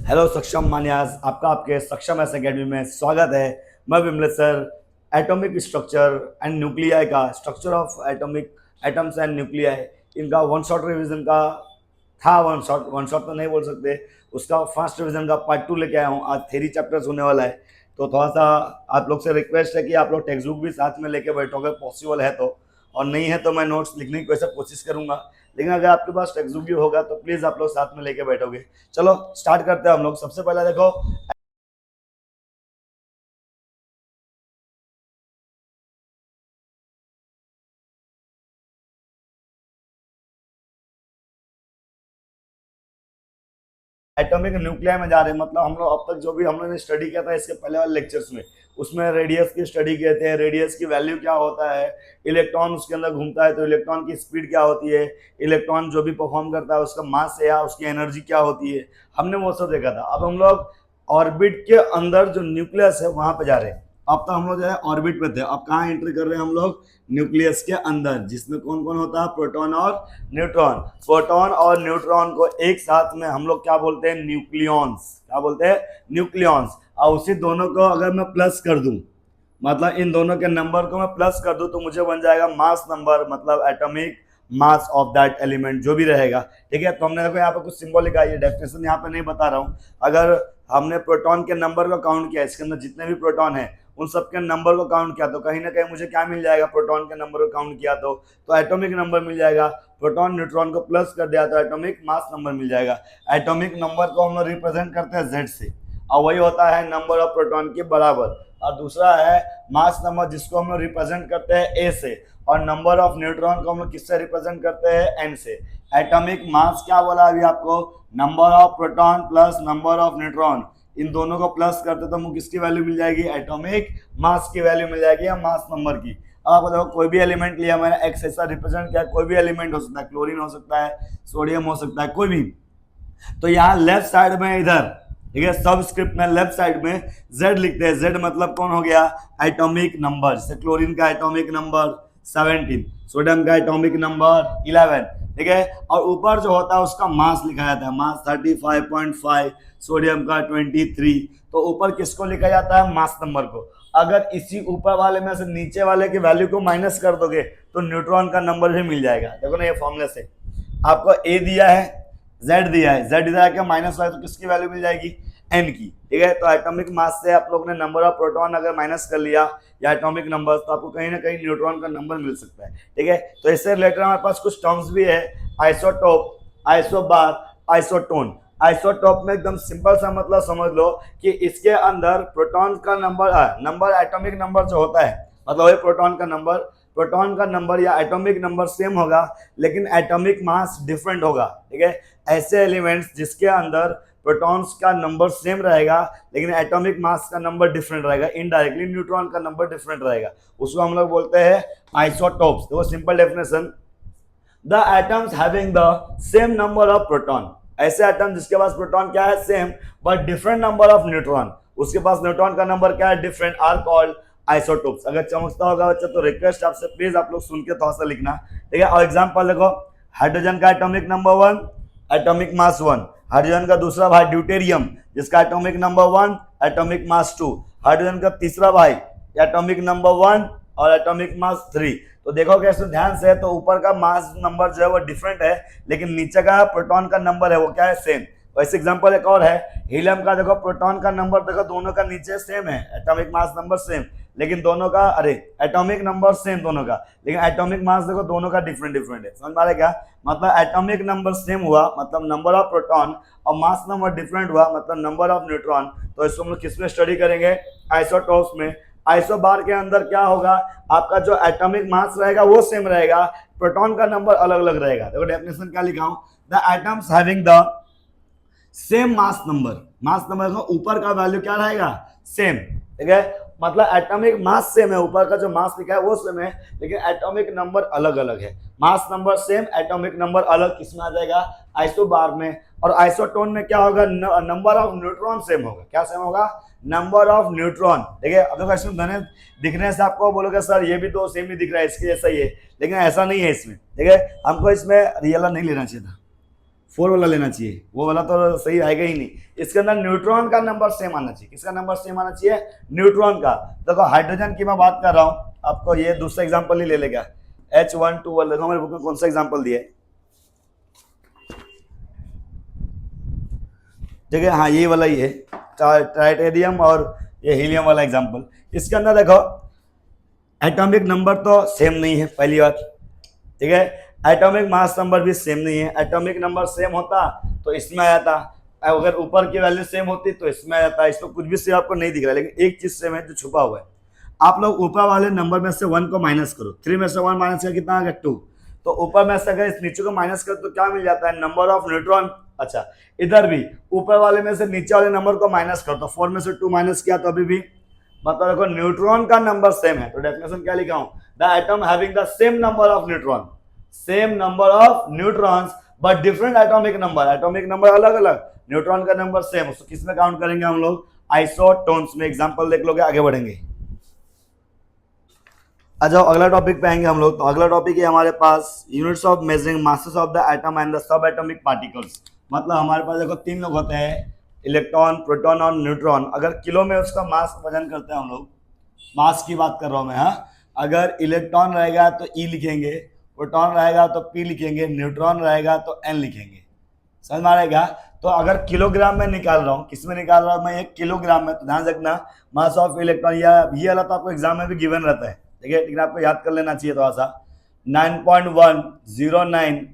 Hello सक्षम मान्यास, आपका आपके सक्षम एस अकेडमी में स्वागत है। मैं Vimlesh sir atomic structure and nuclei का structure of atomic atoms and nuclei इनका वन शॉट रिवीजन का था। वन शॉट तो नहीं बोल सकते, उसका फर्स्ट रिवीजन का पार्ट 2 लेके आया हूँ। आज थ्योरी चैप्टर्स होने वाला है, तो थोड़ा सा आप लोग से रिक्वेस्ट है कि आप लोग टेक्स्ट बुक भी साथ में लेके बैठोगे, पॉसिबल है तो। और नहीं है तो मैं नोट्स लिखने की वैसे कोशिश करूंगा, लेकिन अगर आपके पास टेक्स्ट बुक भी होगा तो प्लीज़ आप लोग साथ में लेके बैठोगे। चलो स्टार्ट करते हैं हम लोग। सबसे पहले देखो, एटॉमिक न्यूक्लियर में जा रहे हैं। मतलब हम लोग अब तक जो भी हम लोगों ने स्टडी किया था इसके पहले वाले लेक्चर्स में, उसमें रेडियस की स्टडी किए थे। रेडियस की वैल्यू क्या होता है, इलेक्ट्रॉन उसके अंदर घूमता है तो इलेक्ट्रॉन की स्पीड क्या होती है, इलेक्ट्रॉन जो भी परफॉर्म करता है उसका मास या उसकी एनर्जी क्या होती है, हमने वो सब देखा था। अब हम लोग ऑर्बिट के अंदर जो न्यूक्लियस है वहां पे जा रहे हैं। अब तो हम लोग जो है ऑर्बिट पे थे, अब कहाँ एंट्री कर रहे हैं हम लोग, न्यूक्लियस के अंदर, जिसमें कौन कौन होता है, प्रोटॉन और न्यूट्रॉन। प्रोटॉन और न्यूट्रॉन को एक साथ में हम लोग क्या बोलते हैं, न्यूक्लियॉन्स। क्या बोलते हैं, न्यूक्लियॉन्स। और उसी दोनों को अगर मैं प्लस कर दूं, मतलब इन दोनों के नंबर को मैं प्लस कर दूं, तो मुझे बन जाएगा मास नंबर, मतलब atomic mass of that element जो भी रहेगा। ठीक है, तो हमने देखो यहाँ पे कुछ सिंबल लिखा है, ये डेफिनेशन यहाँ पे नहीं बता रहा हूँ। अगर हमने प्रोटॉन के नंबर को काउंट किया, इसके अंदर जितने भी प्रोटॉन है उन सबके नंबर को काउंट किया, तो कहीं ना कहीं मुझे क्या मिल जाएगा, प्रोटॉन के नंबर को काउंट किया तो एटॉमिक नंबर मिल जाएगा। प्रोटॉन न्यूट्रॉन को प्लस कर दिया तो एटॉमिक मास नंबर मिल जाएगा। एटॉमिक नंबर को हम लोग रिप्रेजेंट करते हैं जेड से, और वही होता है नंबर ऑफ प्रोटॉन के बराबर। और दूसरा है मास नंबर, जिसको हम लोग रिप्रेजेंट करते हैं ए से, और नंबर ऑफ न्यूट्रॉन को हम लोग किससे रिप्रेजेंट करते हैं, एन से। एटॉमिक मास क्या बोला अभी आपको, number of proton plus number of neutron, इन दोनों को प्लस करते तो हमको किसकी वैल्यू मिल जाएगी, एटॉमिक मास की वैल्यू मिल जाएगी, या मास नंबर की। अब आपको देखो कोई भी एलिमेंट लिया मैंने, एक्स ऐसा रिप्रेजेंट किया, कोई भी एलिमेंट हो सकता है, क्लोरीन हो सकता है, सोडियम हो सकता है, कोई भी। तो यहाँ लेफ्ट साइड में इधर, ठीक है, सब स्क्रिप्ट में लेफ्ट साइड में जेड लिखते हैं। जेड मतलब कौन हो गया, एटॉमिक नंबर। जैसे क्लोरीन का एटॉमिक नंबर 17, सोडियम का एटॉमिक नंबर 11, ठीक है। और ऊपर जो होता है उसका मास लिखा जाता है, मास 35.5, सोडियम का 23। तो ऊपर किसको लिखा जाता है, मास नंबर को। अगर इसी ऊपर वाले में से नीचे वाले की वैल्यू को माइनस कर दोगे तो न्यूट्रॉन का नंबर भी मिल जाएगा। देखो ना, ये फॉर्मूले से आपको ए दिया है, जेड दिया है, जेड दिया है, माइनस वाले तो किसकी वैल्यू मिल जाएगी, एन की। ठीक है, तो एटॉमिक मास से आप लोग ने नंबर ऑफ प्रोटॉन अगर माइनस कर लिया या एटॉमिक नंबर, तो आपको कहीं ना कहीं न्यूट्रॉन का नंबर मिल सकता है। ठीक है, तो इससे रिलेटेड हमारे पास कुछ टर्म्स भी है, आइसोटोप, आइसोबार, आइसोटोन। आइसोटोप में एकदम सिंपल सा मतलब समझ लो कि इसके अंदर प्रोटॉन का नंबर एटॉमिक नंबर जो होता है, मतलब वही प्रोटॉन का नंबर या एटॉमिक नंबर सेम होगा, लेकिन एटॉमिक मास डिफरेंट होगा। ठीक है, ऐसे एलिमेंट्स जिसके अंदर प्रोटॉन्स का नंबर सेम रहेगा लेकिन एटॉमिक मास का नंबर डिफरेंट रहेगा, इनडायरेक्टली न्यूट्रॉन का नंबर डिफरेंट रहेगा, उसको हम लोग बोलते हैं आइसोटोप्स। तो simple definition, the atoms having the same number of proton, ऐसे एटम जिसके पास प्रोटॉन क्या है, same, but different number of neutron, उसके पास न्यूट्रॉन का नंबर क्या है, डिफरेंट, आर कॉल्ड आइसोटोप्स। अगर चमकता होगा बच्चा तो रिक्वेस्ट आपसे प्लीज आप लोग सुन के थोड़ा सा लिखना। ठीक है, और एग्जांपल देखो, हाइड्रोजन का एटॉमिक नंबर 1, एटॉमिक मास 1। हाइड्रोजन का दूसरा भाई ड्यूटेरियम, जिसका एटॉमिक नंबर 1, एटॉमिक मास 2। हाइड्रोजन का तीसरा भाई एटॉमिक नंबर 1 और एटॉमिक मास 3। तो देखो कैसे ध्यान से, तो ऊपर का मास नंबर जो है वो डिफरेंट है, लेकिन नीचे का प्रोटॉन का नंबर है वो क्या है, सेम। वैसे एग्जांपल एक और है, हीलियम का देखो प्रोटॉन का नंबर देखो, दोनों का नीचे सेम है, एटॉमिक मास नंबर सेम, लेकिन दोनों का एटॉमिक नंबर सेम दोनों का, लेकिन एटॉमिक मास देखो दोनों का डिफरेंट है। समझ पा रहे क्या, मतलब एटॉमिक नंबर सेम हुआ मतलब नंबर ऑफ प्रोटॉन, और मास नंबर डिफरेंट हुआ मतलब नंबर ऑफ न्यूट्रॉन। तो इसको हम लोग किस में स्टडी करेंगे, आइसोटोप्स में। आइसोबार के अंदर क्या होगा, आपका जो एटॉमिक मास रहेगा वो सेम रहेगा, प्रोटॉन का नंबर अलग अलग रहेगा। देखो डेफिनेशन क्या लिखा हूं, the atoms having the same mass number का ऊपर का वैल्यू क्या रहेगा, सेम। ठीक है, मतलब एटॉमिक मास सेम है, ऊपर का जो मास लिखा है वो सेम है, लेकिन एटॉमिक नंबर अलग अलग है। Mass number same, atomic number अलग, किसमें आ जाएगा, आइसोबार में। और आइसोटोन में क्या होगा, नंबर ऑफ न्यूट्रॉन सेम होगा। क्या सेम होगा, नंबर ऑफ न्यूट्रॉन। ठीक है, अब देखो दिखने से आपको बोलोगे सर ये भी तो सेम ही दिख रहा है, इसके जैसा ही है, लेकिन ऐसा नहीं है इसमें। ठीक है, हमको इसमें रियल नहीं लेना चाहिए था, 4 वाला लेना चाहिए, वो वाला तो सही आएगा ही नहीं। इसके अंदर न्यूट्रॉन का नंबर सेम आना चाहिए। किसका नंबर सेम आना चाहिए? न्यूट्रॉन का। देखो हाइड्रोजन की मैं बात कर रहा हूँ, आपको ये दूसरा एग्जांपल ही ले लेगा। H1 2 वाला देखो मेरे बुक में कौन सा एग्जांपल दिया है, ठीक है, हाँ ये वाला ही है, ट्राइटेरियम और ये हीलियम वाला एग्जांपल। इसके अंदर देखो एटॉमिक नंबर तो सेम नहीं है, पहली बात, ठीक है। एटॉमिक मास नंबर भी सेम नहीं है। एटॉमिक नंबर सेम होता तो इसमें आ जाता, अगर ऊपर की वैल्यू सेम होती तो इसमें आ जाता। इसमें कुछ भी सेम आपको नहीं दिख रहा है, लेकिन एक चीज सेम है जो छुपा हुआ है। आप लोग ऊपर वाले नंबर में से 1 को माइनस करो, 3 में से 1 माइनस कर कितना आ गया? 2। तो ऊपर में से अगर इस नीचे को माइनस करो तो क्या मिल जाता है? Number of neutron. अच्छा, इधर भी ऊपर वाले में से नीचे वाले नंबर को माइनस करो, तो 4 में से 2 माइनस किया तो अभी भी मतलब देखो न्यूट्रॉन का नंबर सेम है। तो डेफिनेशन क्या लिखा हूं? The atom having the same number of neutron, same number of neutrons but different atomic number. Atomic number अलग अलग, न्यूट्रॉन का नंबर सेम। उसको किस में काउंट करेंगे हम लोग? आइसोटोन्स में। एग्जांपल देख लोगे, आगे बढ़ेंगे। आ जाओ अगला टॉपिक पे आएंगे हम लोग। तो अगला टॉपिक है हमारे पास units of measuring masses of the atom and the sub atomic particles. मतलब हमारे पास देखो 3 लोग होते हैं, इलेक्ट्रॉन, प्रोटॉन और न्यूट्रॉन। अगर किलो में उसका मास वजन करते हैं हम लोग, मास की बात कर रहा हूं मैं, हाँ। अगर इलेक्ट्रॉन रहेगा तो ई लिखेंगे, प्रोटॉन रहेगा तो पी लिखेंगे, न्यूट्रॉन रहेगा तो एन लिखेंगे। समझ में आएगा? तो अगर किलोग्राम में निकाल रहा हूँ, किस में निकाल रहा हूँ मैं? 1 किलोग्राम में। तो ध्यान रखना मास ऑफ इलेक्ट्रॉन, या ये वाला तो आपको एग्जाम में भी गिवन रहता है, ठीक है, लेकिन आपको याद कर लेना चाहिए थोड़ा सा। 9.109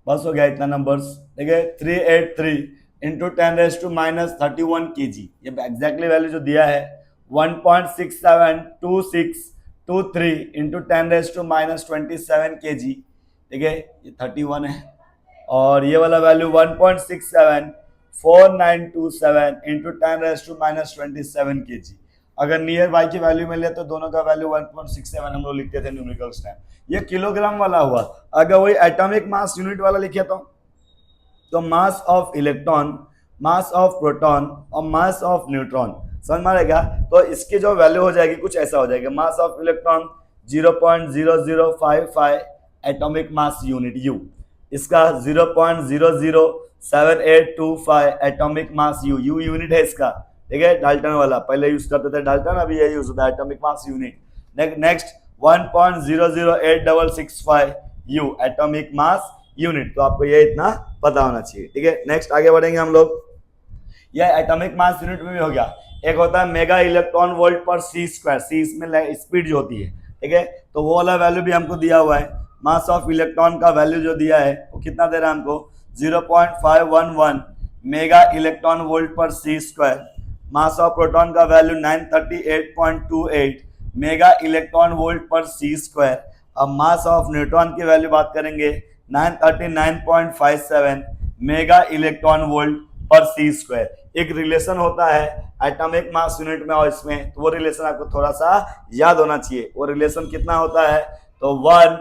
बस हो गया इतना नंबर्स, ठीक है। 383 इंटू 10⁻³ kg, ये एग्जैक्टली वैल्यू जो दिया है 1.672623 इंटू 10⁻27 kg, ठीक है, ये 31 है। और ये वाला वैल्यू 1.674927 इंटू 10⁻27 kg। अगर नियर बाई की वैल्यू में ले तो दोनों का वैल्यू 1.67 हम लोग लिखते थे न्यूमेरिकल्स टाइम। ये किलोग्राम वाला हुआ। अगर वही एटॉमिक मास यूनिट वाला लिखे तो mass of electron, mass of proton और मास ऑफ न्यूट्रॉन, समझ में आएगा? तो इसकी जो वैल्यू हो जाएगी कुछ ऐसा हो जाएगा। Mass of electron 0.0055 atomic mass unit you, इसका 0.007825 atomic mass you, you unit है इसका, ठीक है, डाल्टन वाला। पहले यूज करते थे डाल्टन, अभी ये यूज होता है atomic mass unit. Next 1.008665 you atomic mass unit. तो आपको ये इतना पता होना चाहिए, ठीक है। नेक्स्ट आगे बढ़ेंगे हम लोग। यह एटॉमिक मास यूनिट में भी हो गया। एक होता है मेगा इलेक्ट्रॉन वोल्ट पर सी स्क्वायर, सी इसमें स्पीड जो होती है, ठीक है, तो वो वाला वैल्यू भी हमको दिया हुआ है। मास ऑफ इलेक्ट्रॉन का वैल्यू जो दिया है वो कितना दे रहा है हमको? 0.511 मेगा इलेक्ट्रॉन वोल्ट पर सी स्क्वायर। मास ऑफ प्रोटॉन का वैल्यू 938.28 मेगा इलेक्ट्रॉन वोल्ट पर सी स्क्वायर। अब मास ऑफ न्यूट्रॉन की वैल्यू बात करेंगे 939.57 मेगा इलेक्ट्रॉन वोल्ट पर सी स्क्वायर। एक रिलेशन होता है एटॉमिक मास यूनिट में और इसमें, तो वो रिलेशन आपको थोड़ा सा याद होना चाहिए। वो रिलेशन कितना होता है? तो 1,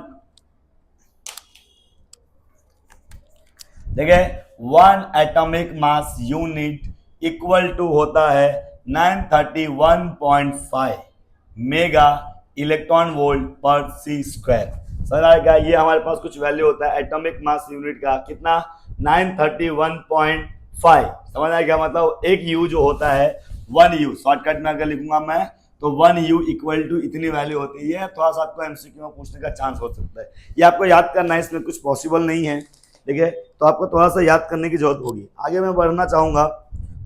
देखिए 1 atomic mass unit equal to होता है 931.5 मेगा इलेक्ट्रॉन वोल्ट पर सी स्क्वायर। समझ आएगा? ये हमारे पास कुछ वैल्यू होता है एटॉमिक मास यूनिट का, कितना? 931.5। समझ आएगा? मतलब एक यू जो होता है 1 यू, शॉर्टकट में अगर लिखूंगा मैं तो 1 यू इक्वल टू इतनी वैल्यू होती है। थोड़ा सा आपको एमसीक्यू में पूछने का चांस हो सकता है, ये आपको याद करना है, इसमें कुछ पॉसिबल नहीं है, ठीक है, तो आपको थोड़ा सा याद करने की जरूरत होगी। आगे मैं बढ़ना चाहूंगा,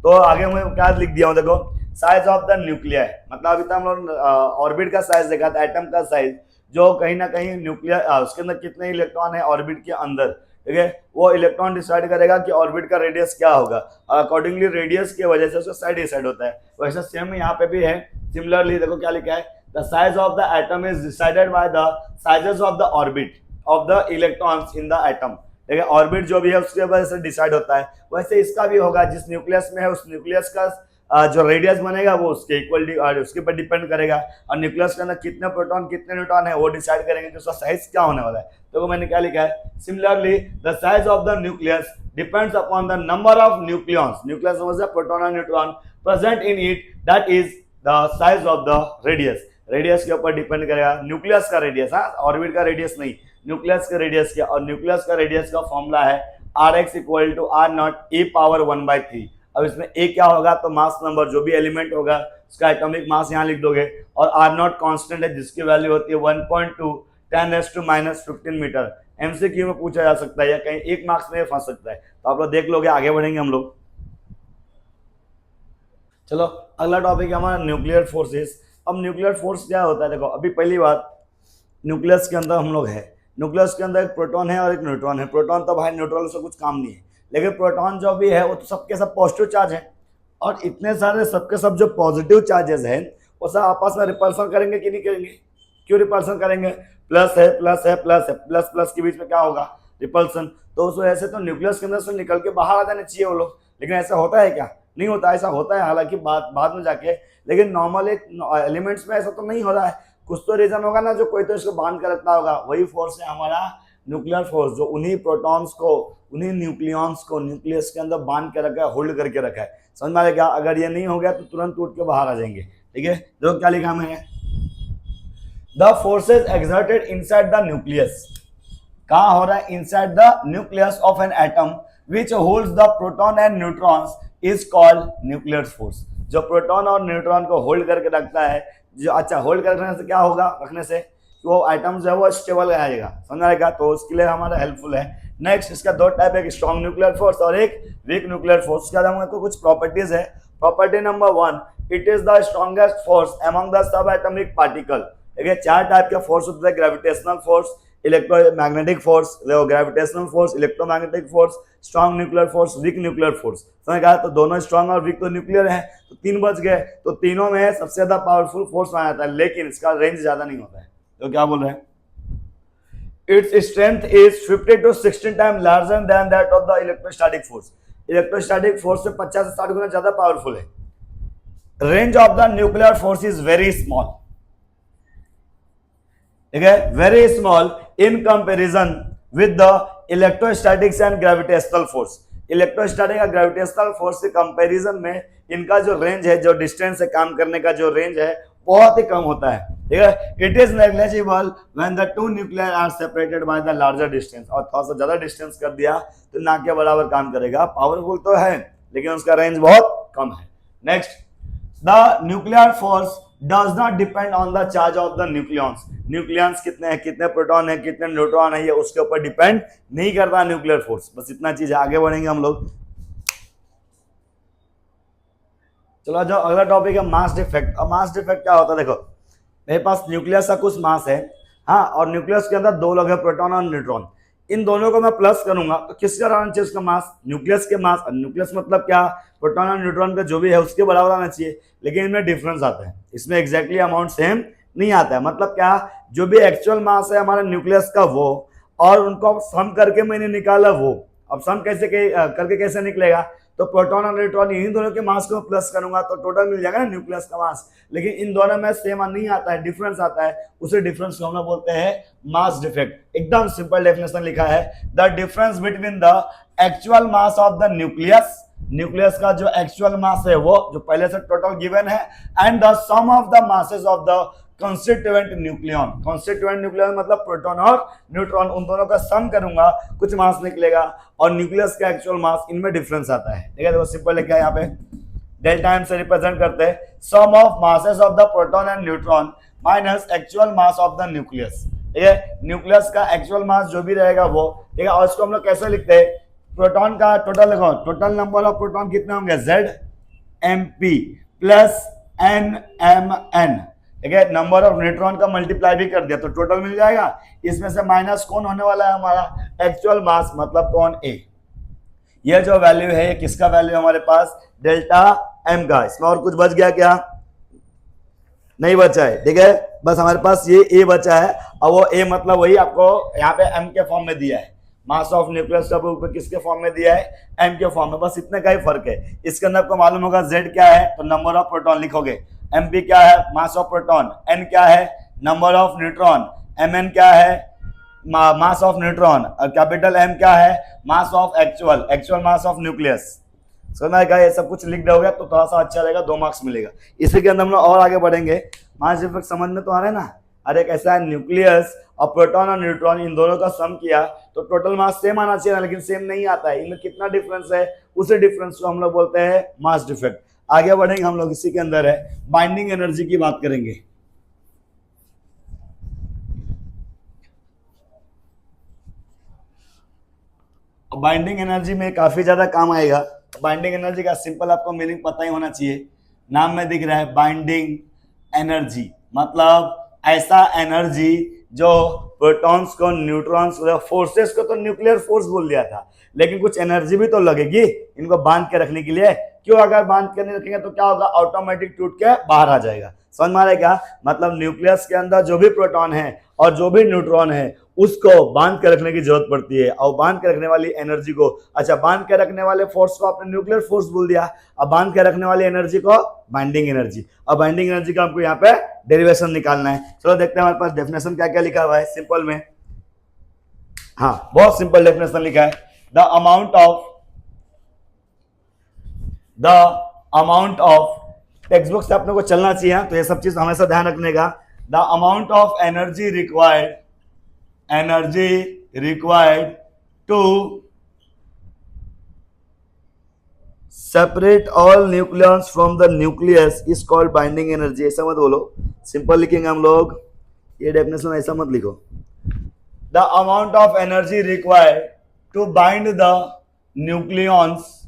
तो आगे मैं क्या लिख दिया हूं, देखो साइज ऑफ द न्यूक्लियर। मतलब अभी तक हम लोग ऑर्बिट का साइज देखा था, एटम का साइज, जो कहीं ना कहीं न्यूक्लियर उसके अंदर कितने इलेक्ट्रॉन है ऑर्बिट के अंदर, ठीक है, वो इलेक्ट्रॉन डिसाइड करेगा कि ऑर्बिट का रेडियस क्या होगा। अकॉर्डिंगली रेडियस की वजह से उसका साइज डिसाइड होता है। वैसे सेम यहाँ पे भी है। सिमिलरली देखो क्या लिखा है, the size of the atom is decided by the sizes of the orbit of the electrons in the atom. ठीक है, ऑर्बिट जो भी है उसके वजह से डिसाइड होता है। वैसे इसका भी होगा, जिस न्यूक्लियस में है उस न्यूक्लियस का जो रेडियस बनेगा वो उसके इक्वल उसके ऊपर डिपेंड करेगा। और न्यूक्लियस के अंदर कितने प्रोटॉन कितने न्यूट्रॉन है वो डिसाइड करेंगे कि उसका साइज क्या होने वाला है। तो मैंने क्या लिखा है, similarly the size of the nucleus depends upon the number of nucleons, nucleus समझ प्रोटॉन और neutron present in it, that is the size of the radius. Radius के ऊपर डिपेंड करेगा, न्यूक्लियस का रेडियस, हाँ, ऑर्बिट का रेडियस नहीं, nucleus का रेडियस क्या, और न्यूक्लियस का रेडियस का फॉर्मूला है R x equal to R nought A power 1/3। अब इसमें ए क्या होगा, तो मास नंबर जो भी एलिमेंट होगा उसका एटॉमिक मास यहाँ लिख दोगे, और आर नॉट कांस्टेंट है जिसकी वैल्यू होती है 1.2 10⁻⁻15 मीटर। एमसीक्यू में पूछा जा सकता है या कहीं एक मार्क्स में फंस सकता है, तो आप लोग देख लोगे। आगे बढ़ेंगे हम लोग। चलो अगला टॉपिक है हमारा न्यूक्लियर फोर्सेस। अब न्यूक्लियर फोर्स क्या होता है, देखो अभी पहली बात, न्यूक्लियस के अंदर हम लोग है, न्यूक्लियस के अंदर एक प्रोटॉन है और एक न्यूट्रॉन है। प्रोटॉन तो भाई न्यूट्रॉन से कुछ काम नहीं है, लेकिन प्रोटॉन जो भी है वो तो सबके सब पॉजिटिव चार्ज है, और इतने सारे सबके सब जो पॉजिटिव चार्जेस हैं वो सब आपस में रिपल्सन करेंगे कि नहीं करेंगे? क्यों रिपल्सन करेंगे? प्लस है प्लस है प्लस है, प्लस प्लस के बीच में क्या होगा? रिपल्सन। तो उस वजह से तो न्यूक्लियस के अंदर से निकल के बाहर आ जाने चाहिए वो लोग, लेकिन ऐसा होता है क्या? नहीं होता। ऐसा होता है हालांकि बाद में जाके, लेकिन नॉर्मल एलिमेंट्स में ऐसा तो नहीं हो रहा है। कुछ तो रीजन होगा ना, जो कोई तो इसको बांध कर रखता होगा। वही फोर्स है हमारा न्यूक्लियर फोर्स, जो उन्हीं प्रोटॉन्स को, उन्हीं न्यूक्लियॉन्स को न्यूक्लियस के अंदर बांध के रखा है, होल्ड करके रखा है। समझ में आ गया? अगर ये नहीं हो गया तो तुरंत टूट के बाहर आ जाएंगे। ठीक है, देखो क्या लिखा मैंने, the forces exerted inside the nucleus. कहाँ हो रहा है? Inside the nucleus of an atom which holds the proton and neutrons is called nuclear force. जो प्रोटॉन और न्यूट्रॉन को होल्ड करके रखता है, जो अच्छा होल्ड करने से क्या होगा? रखने से वो आइटम जो है वो स्टेबल रहेगा। समझ आएगा? तो उसके लिए हमारा हेल्पफुल है। नेक्स्ट, इसका दो टाइप है, एक स्ट्रॉन्ग न्यूक्लियर फोर्स और एक वीक न्यूक्लियर फोर्स। उसके बाद हमको कुछ प्रॉपर्टीज है। Property number 1, it is the strongest force among the sub atomic particle. देखिए चार टाइप के फोर्स होते हैं, gravitational force, electromagnetic force, gravitational force, electromagnetic force, strong nuclear force, weak nuclear force. समझ गया? तो दोनों स्ट्रॉन्ग और वीक तो न्यूक्लियर है, तो तीन बच गए। तो तीनों में सबसे ज्यादा पावरफुल फोर्स माना जाता है, लेकिन इसका रेंज ज्यादा नहीं होता है। तो क्या बोल रहे हैं? Its strength is 50 to 16 time larger than that of the electrostatic force. Electrostatic force से 50 से 60 गुना ज्यादा पावरफुल है। Range of the nuclear force is very small. ठीक है, very small in comparison with the electrostatics and gravitational force. Electrostatic और gravitational force के comparison में इनका जो रेंज है, जो डिस्टेंस से काम करने का जो रेंज है, बहुत ही कम होता है। ठीक है, it is negligible when the two nuclear are separated by the larger distance. और थोड़ा सा ज्यादा डिस्टेंस कर दिया तो ना के बराबर काम करेगा। पावरफुल तो है लेकिन उसका रेंज बहुत कम है। Next, the nuclear force does not depend on the charge of the nucleons. Nucleons कितने हैं, कितने प्रोटॉन है, कितने न्यूट्रॉन है, ये उसके ऊपर डिपेंड नहीं करता न्यूक्लियर फोर्स। बस इतना चीज है। आगे बढ़ेंगे हम लोग। चलो जो अगला टॉपिक है मास डिफेक्ट। अब मास डिफेक्ट क्या होता है? देखो मेरे पास न्यूक्लियस का कुछ मास है, हाँ, और न्यूक्लियस के अंदर दो लोग हैं, प्रोटॉन और न्यूट्रॉन। इन दोनों को मैं प्लस करूंगा तो किसका रहना चाहिए? उसका मास, न्यूक्लियस के मास। न्यूक्लियस मतलब क्या? प्रोटॉन और न्यूट्रॉन का जो भी है उसके बराबर आना चाहिए, लेकिन इनमें डिफरेंस आता है। इसमें एग्जैक्टली अमाउंट सेम नहीं आता है। मतलब क्या? जो भी एक्चुअल मास है हमारे न्यूक्लियस का वो, और उनको सम करके मैंने निकाला वो। अब सम कैसे करके कैसे निकलेगा? तो प्रोटॉन और न्यूट्रॉन इन दोनों के मास को प्लस करूंगा तो टोटल मिल जाएगा ना न्यूक्लियस का मास। लेकिन इन दोनों में सेम नहीं आता है, डिफरेंस आता है। उसे डिफरेंस को हम लोग बोलते हैं मास डिफेक्ट। एकदम सिंपल डेफिनेशन लिखा है, the difference between the actual mass of the nucleus, nucleus का जो एक्चुअल मास है वो जो पहले से टोटल गिवन है, and the sum of the masses of the constituent nucleon. Constituent nucleon मतलब प्रोटॉन और न्यूट्रॉन, उन दोनों का सम करूंगा कुछ मास निकलेगा, और न्यूक्लियस का एक्चुअल मास, इनमें डिफरेंस आता है। ठीक है, देखो सिंपल लिखा है यहाँ पे, डेल्टा एम से रिप्रेजेंट करते हैं sum of masses of the proton and neutron minus actual mass of the nucleus. ठीक है, न्यूक्लियस का एक्चुअल मास जो भी रहेगा वो। ठीक है, और इसको हम लोग कैसे लिखते हैं? प्रोटॉन का टोटल लिखो, टोटल नंबर ऑफ प्रोटॉन कितने होंगे? ZMP plus NMN। ठीक है, नंबर ऑफ न्यूट्रॉन का मल्टीप्लाई भी कर दिया तो टोटल मिल जाएगा। इसमें से माइनस कौन होने वाला है? हमारा एक्चुअल मास, मतलब कौन? A। ये जो वैल्यू है ये किसका वैल्यू हमारे पास? डेल्टा M का। इसमें और कुछ बच गया क्या? नहीं बचा है। ठीक है, बस हमारे पास ये A बचा है, और वो A मतलब वही आपको यहाँ पे M के फॉर्म में दिया है। मास ऑफ न्यूक्लियस का ऊपर किसके फॉर्म में दिया है? M के फॉर्म में। बस इतने का ही फर्क है। इसके अंदर आपको मालूम होगा Z क्या है तो नंबर ऑफ प्रोटॉन लिखोगे, MP क्या है? मास ऑफ प्रोटॉन, N क्या है? नंबर ऑफ न्यूट्रॉन, MN क्या है? मास ऑफ न्यूट्रॉन, और कैपिटल M क्या है? Mass of actual mass of nucleus. समझ में आएगा? ये सब कुछ लिख दोगे तो थोड़ा सा अच्छा रहेगा, 2 मार्क्स मिलेगा। इसी के अंदर हम लोग और आगे बढ़ेंगे। मास डिफेक्ट समझ में तो आ रहा है ना? अरे कैसा है, न्यूक्लियस और प्रोटॉन और न्यूट्रॉन इन दोनों का सम किया तो टोटल मास सेम आना चाहिए ना, लेकिन सेम नहीं आता है। इनमें कितना डिफरेंस है, उसी डिफरेंस को हम लोग बोलते हैं मास डिफेक्ट। आगे बढ़ेंगे हम लोग, इसी के अंदर है बाइंडिंग एनर्जी की बात करेंगे। बाइंडिंग एनर्जी में काफी ज्यादा काम आएगा। बाइंडिंग एनर्जी का सिंपल आपको मीनिंग पता ही होना चाहिए, नाम में दिख रहा है बाइंडिंग एनर्जी, मतलब ऐसा एनर्जी जो प्रोटॉन्स को, न्यूट्रॉन्स को, फोर्सेस को तो न्यूक्लियर फोर्स बोल दिया था, लेकिन कुछ एनर्जी भी तो लगेगी इनको बांध के रखने के लिए। क्यों, अगर बांध के नहीं रखेंगे तो क्या होगा, ऑटोमेटिक टूट के बाहर आ जाएगा। समझ में आ रहा है क्या, मतलब न्यूक्लियस के अंदर जो भी प्रोटॉन है और जो भी न्यूट्रॉन है उसको बांध के रखने की जरूरत पड़ती है। और बांध के रखने वाली एनर्जी को, अच्छा बांध के रखने वाले फोर्स को आपने न्यूक्लियर फोर्स बोल दिया, अब बांध के रखने वाली एनर्जी को बाइंडिंग एनर्जी। अब बाइंडिंग एनर्जी का हमको यहाँ पे डेरिवेशन निकालना है। चलो देखते हैं हमारे पास डेफिनेशन क्या क्या लिखा हुआ है सिंपल में। हाँ, बहुत सिंपल डेफिनेशन लिखा है, the amount of text book से अपने को चलना चाहिए, तो ये सब चीज हमेशा ध्यान रखने का। The amount of energy required to separate all nucleons from the nucleus is called binding energy. ऐसा मत बोलो, सिंपल लिखेंगे हम लोग, ये डेफिनेशन ऐसा मत लिखो। The amount of energy required to bind the nucleons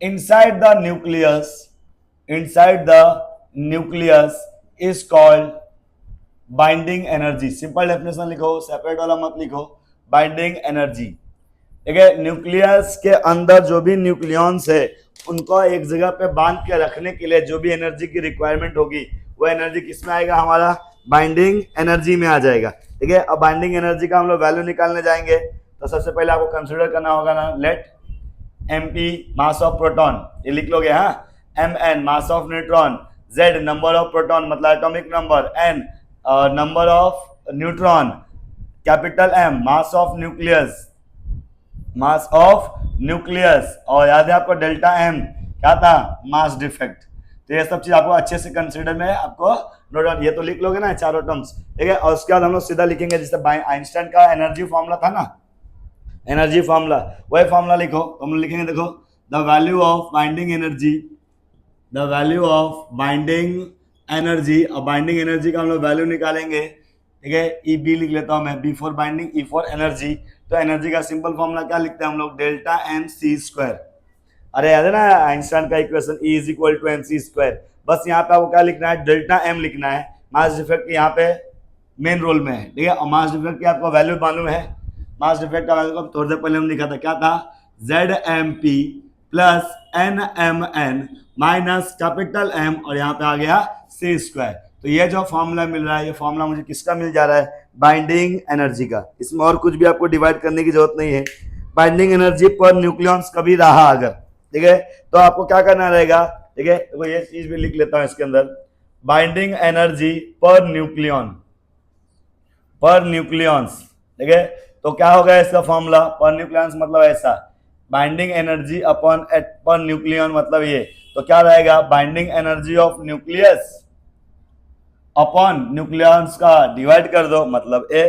inside the nucleus is called binding energy. Simple definition लिखो, सेपरेट वाला मत लिखो, बाइंडिंग एनर्जी। ठीक है, न्यूक्लियस के अंदर जो भी न्यूक्लियॉन्स है उनको एक जगह पे बांध के रखने के लिए जो भी एनर्जी की रिक्वायरमेंट होगी वो एनर्जी किस में आएगा, हमारा बाइंडिंग एनर्जी में आ जाएगा। ठीक है, अब बाइंडिंग एनर्जी का हम लोग वैल्यू निकालने जाएंगे तो सबसे पहले आपको कंसिडर करना होगा ना, let mp mass of proton, ये लिख लोगे। हाँ, mn mass of neutron, z number of proton मतलब atomic number, n number of neutron, capital M mass of nucleus, और याद है आपको डेल्टा M क्या था, मास डिफेक्ट। तो ये सब चीज आपको अच्छे से कंसिडर में आपको नोट डाउन, ये तो लिख लोगे ना चारों टर्म्स। ठीक है, और उसके बाद हम लोग सीधा लिखेंगे जैसे आइंस्टाइन का एनर्जी फॉर्मूला था ना, एनर्जी फॉर्मूला, वही फॉर्मूला लिखो। तो हम लिखेंगे, देखो, the value of binding energy, और बाइंडिंग एनर्जी का हम लोग वैल्यू निकालेंगे। ठीक है, ई बी लिख लेता हूं मैं, B for binding, E for energy. तो एनर्जी का सिंपल फॉर्मूला क्या लिखते हैं हम लोग, डेल्टा एम सी स्क्वायर। अरे याद है ना आइंस्टाइन का equation, E is equal to M C square. बस यहाँ पे आपको क्या लिखना है, डेल्टा एम लिखना है। मास डिफेक्ट यहाँ पे मेन रोल में है। ठीक है, और मास डिफेक्ट की आपको वैल्यू मालूम है, मास डिफेक्ट का वैल्यू थोड़ी देर पहले हम लिखा था, क्या था, ZMP plus NMN minus capital M और यहाँ पे आ गया C स्क्वायर। तो ये जो फॉर्मूला मिल रहा है, ये फॉर्मूला मुझे किसका मिल जा रहा है, बाइंडिंग एनर्जी का। इसमें और कुछ भी आपको डिवाइड करने की जरूरत नहीं है। बाइंडिंग एनर्जी पर न्यूक्लियॉन्स कभी रहा अगर, ठीक है, तो आपको क्या करना रहेगा। ठीक है, तो ये चीज भी लिख लेता हूं इसके अंदर, बाइंडिंग एनर्जी पर न्यूक्लियॉन्स। ठीक है, तो क्या होगा इसका फॉर्मूला, पर न्यूक्लियॉन्स मतलब ऐसा, binding energy upon per nucleon मतलब ये, तो क्या रहेगा, binding energy of nucleus upon nucleons का डिवाइड कर दो मतलब ए।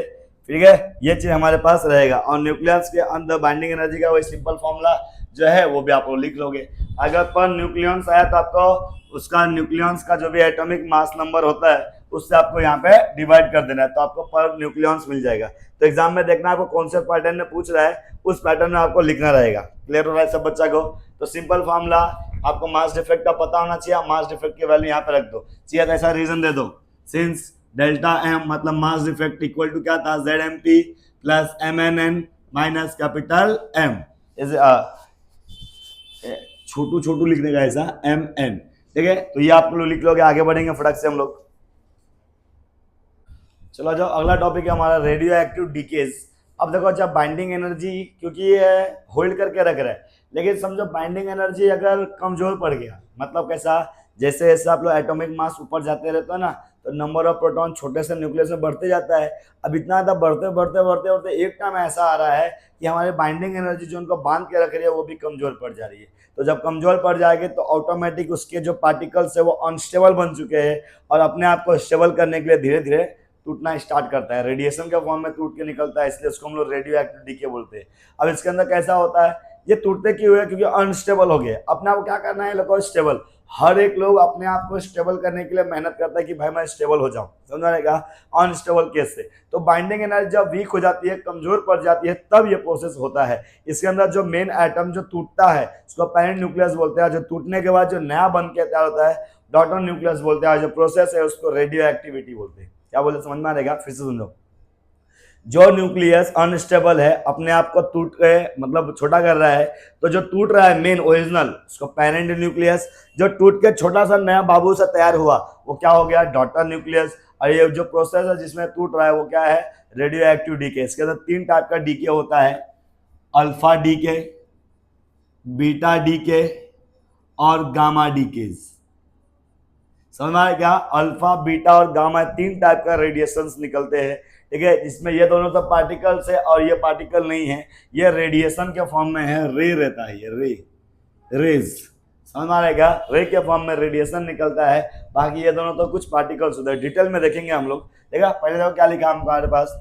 ठीक है, ये चीज हमारे पास रहेगा। और न्यूक्लियस के अंदर बाइंडिंग एनर्जी का वही सिंपल फॉर्मूला जो है वो भी आप लोग लिख लोगे। अगर पर न्यूक्लियंस आया तो आपको उसका न्यूक्लियंस का जो भी एटॉमिक मास नंबर होता है उससे आपको यहाँ पे डिवाइड कर देना है, तो आपको पर न्यूक्लियंस मिल जाएगा। तो एग्जाम में देखना आपको कौन से पैटर्न में पूछ रहा है, उस पैटर्न में आपको लिखना रहेगा। क्लियर हो रहा है सब बच्चा को। तो सिंपल फॉर्मूला आपको मास डिफेक्ट का पता होना चाहिए, मास डिफेक्ट की वैल्यू यहाँ पे रख दो, चाहिए तो ऐसा रीजन दे दो, सिंस डेल्टा एम मतलब मास डिफेक्ट इक्वल टू क्या था, Z M P plus M N N minus capital M, छोटू छोटू लिखने का ऐसा एम एन। ठीक है, तो ये आप लोग लिख लोगे। आगे बढ़ेंगे फटक से हम लोग। चलो जो अगला टॉपिक है हमारा रेडियो एक्टिव डीकेज। अब देखो जब बाइंडिंग एनर्जी, क्योंकि ये होल्ड करके रख रहा है, लेकिन समझो बाइंडिंग एनर्जी अगर कमजोर पड़ गया, मतलब कैसा, जैसे जैसे आप लोग एटॉमिक मास ऊपर जाते रहते हो ना, तो नंबर ऑफ प्रोटॉन छोटे से न्यूक्लियस में बढ़ते जाता है। अब इतना ज़्यादा बढ़ते बढ़ते बढ़ते बढ़ते एक टाइम ऐसा आ रहा है कि हमारे बाइंडिंग एनर्जी जो उनको बांध के रख रही है वो भी कमजोर पड़ जा रही है। तो जब कमजोर पड़ जाएगी तो ऑटोमेटिक उसके जो पार्टिकल्स है वो अनस्टेबल बन चुके हैं और अपने आप को स्टेबल करने के लिए धीरे धीरे टूटना स्टार्ट करता है, रेडिएशन के फॉर्म में टूट के निकलता है, इसलिए उसको हम लोग रेडियो एक्टिव डीके बोलते हैं। अब इसके अंदर कैसा होता है, ये टूटते क्यों है, क्योंकि अनस्टेबल हो गए। अपने आप को क्या करना है लोगों, स्टेबल। हर एक लोग अपने आप को स्टेबल करने के लिए मेहनत करता है कि भाई मैं स्टेबल हो जाऊं, समझ रहेगा, अनस्टेबल केस से। तो बाइंडिंग एनर्जी जब वीक हो जाती है, कमजोर पड़ जाती है, तब ये प्रोसेस होता है। इसके अंदर जो मेन एटम जो टूटता है उसको पेरेंट न्यूक्लियस बोलते हैं, जो टूटने के बाद जो नया बन के तैयार होता है डॉटर न्यूक्लियस बोलते हैं, जो प्रोसेस है उसको रेडियो एक्टिविटी बोलते हैं। क्या बोले, समझ में आ रहेगा, फिर से सुनो। जो न्यूक्लियस अनस्टेबल है, अपने आप को टूट गए मतलब छोटा कर रहा है, तो जो टूट रहा है मेन ओरिजिनल उसको पेरेंट न्यूक्लियस, जो टूट के छोटा सा नया बाबू सा तैयार हुआ वो क्या हो गया, डॉटर न्यूक्लियस। और ये जो प्रोसेस है जिसमें टूट रहा है वो क्या है, रेडियो एक्टिव डीके। इसके अंदर 3 टाइप का डीके होता है, अल्फा डीके, बीटा डीके और गामा डीकेज। समझ में आया क्या, अल्फा बीटा और गामा 3 टाइप का रेडिएशंस निकलते हैं, ठीक है। इसमें ये दोनों तो पार्टिकल्स है और ये पार्टिकल नहीं है, ये रेडिएशन के फॉर्म में है, रे रहता है, ये रेज, समझ में आ रहेगा, रे के फॉर्म में रेडिएशन निकलता है। बाकी ये दोनों तो कुछ पार्टिकल्स होते हैं, डिटेल में देखेंगे हम लोग, ठीक है। पहले देखो क्या लिखा हमारे पास,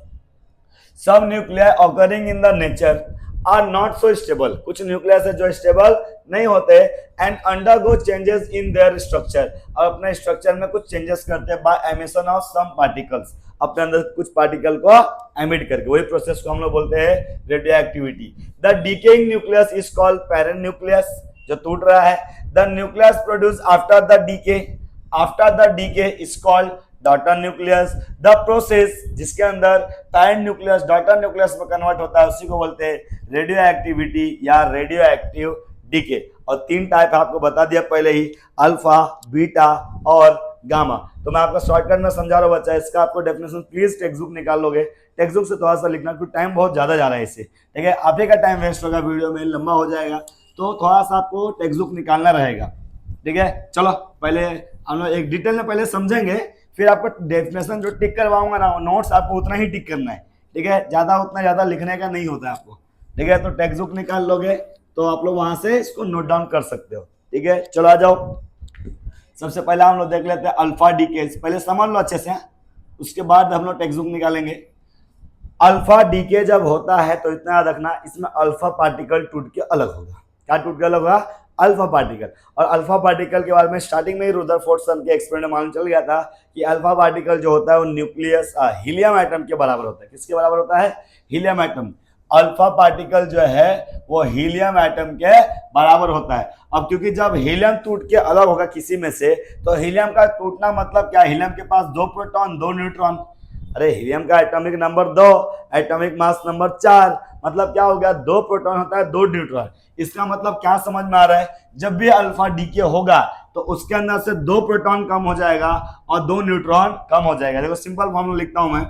सब nuclei occurring in the nature are not so stable. कुछ न्यूक्लियस है जो स्टेबल नहीं होते and undergo changes in their structure, और अपने स्ट्रक्चर में कुछ चेंजेस करते हैं by emission of some particles, अपने अंदर कुछ पार्टिकल को एमिट करके, वही प्रोसेस को हम लोग बोलते हैं radioactivity. The decaying nucleus is called parent nucleus, जो टूट रहा है। The nucleus produce after the decay is called daughter nucleus. The process जिसके अंदर पेरेंट न्यूक्लियस डॉटर न्यूक्लियस में कन्वर्ट होता है उसी को बोलते हैं रेडियो एक्टिविटी या रेडियो एक्टिव डीके। और 3 टाइप आपको बता दिया पहले ही, अल्फा, बीटा और गामा। तो मैं आपको शॉर्टकट में समझा रहा हूँ बच्चा, इसका आपको डेफिनेशन प्लीज टेक्स्ट बुक निकाल लोगे, टेक्स्ट बुक से थोड़ा सा लिखना क्योंकि टाइम बहुत ज्यादा जा रहा है इससे, ठीक है। आप ही का टाइम वेस्ट होगा, वीडियो में लंबा हो जाएगा, तो थोड़ा सा आपको टेक्स्ट बुक निकालना रहेगा, ठीक है। चलो पहले हम लोग एक डिटेल में पहले समझेंगे, फिर आपको डेफिनेशन जो टिक करवाऊंगा ना, नोट्स आपको उतना ही टिक करना है, ठीक है, उतना ज्यादा लिखने का नहीं होता है आपको, ठीक है। तो टेक्स्ट बुक निकाल लोगे तो आप लोग वहां से इसको नोट डाउन कर सकते हो, ठीक है। चलो आ जाओ, सबसे पहले हम लोग देख लेते हैं अल्फा डीके, पहले समझ लो अच्छे से, उसके बाद हम लोग टेक्स्ट बुक निकालेंगे। अल्फा डीके जब होता है तो इतना याद रखना, इसमें अल्फा पार्टिकल टूट के अलग होगा। क्या टूट के अलग होगा, अल्फा पार्टिकल। और अल्फा पार्टिकल के बारे में स्टार्टिंग में ही रुदरफोर्ड सन के एक्सपेरिमेंट में मालूम चल गया था कि अल्फा पार्टिकल जो होता है वो न्यूक्लियस हीलियम एटम के बराबर होता है। किसके बराबर होता है, हीलियम एटम। अल्फा पार्टिकल जो है वो हीलियम एटम के बराबर होता है। अब क्योंकि जब हीलियम टूट के अलग होगा किसी में से, तो हीलियम का टूटना मतलब क्या, हीलियम के पास 2 प्रोटॉन 2 न्यूट्रॉन, अरे हीलियम का atomic number 2, atomic mass number 4, मतलब क्या हो गया, 2 प्रोटॉन होता है 2 न्यूट्रॉन। इसका मतलब क्या समझ में आ रहा है, जब भी अल्फा डीके होगा तो उसके अंदर से 2 प्रोटॉन कम हो जाएगा और 2 न्यूट्रॉन कम हो जाएगा। देखो सिंपल फॉर्मूला लिखता हूं मैं,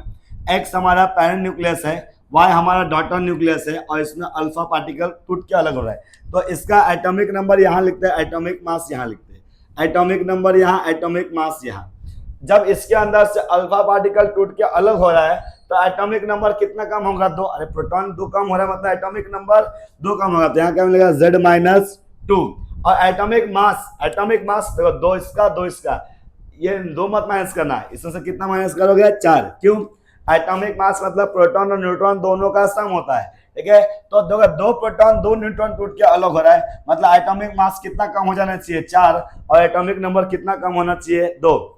एक्स हमारा पेरेंट न्यूक्लियस है, वाई हमारा डॉटर न्यूक्लियस है, और इसमें अल्फा पार्टिकल टूट के अलग हो रहा है। तो इसका एटॉमिक नंबर यहाँ लिखते हैं, एटॉमिक मास यहाँ लिखते हैं, एटॉमिक नंबर यहाँ, एटॉमिक मास यहाँ। जब इसके अंदर से अल्फा पार्टिकल टूट के अलग हो रहा है तो एटॉमिक नंबर कितना कम होगा, 2। अरे प्रोटॉन 2 कम हो रहा है मतलब एटॉमिक नंबर 2 कम होगा, तो यहाँ क्या मिलेगा, Z-2। और एटॉमिक मास देखो 2 इसका 2 इसका, ये 2 मत माइनस करना है, इसमें से कितना माइनस करोगे, 4। क्यों, एटॉमिक मास मतलब प्रोटॉन और न्यूट्रॉन दोनों का सम होता है, ठीक है। तो देखो 2 प्रोटॉन 2 न्यूट्रॉन टूट के अलग हो रहा है, मतलब एटॉमिक मास कितना कम हो जाना चाहिए, 4, और एटॉमिक नंबर कितना कम होना चाहिए, 2।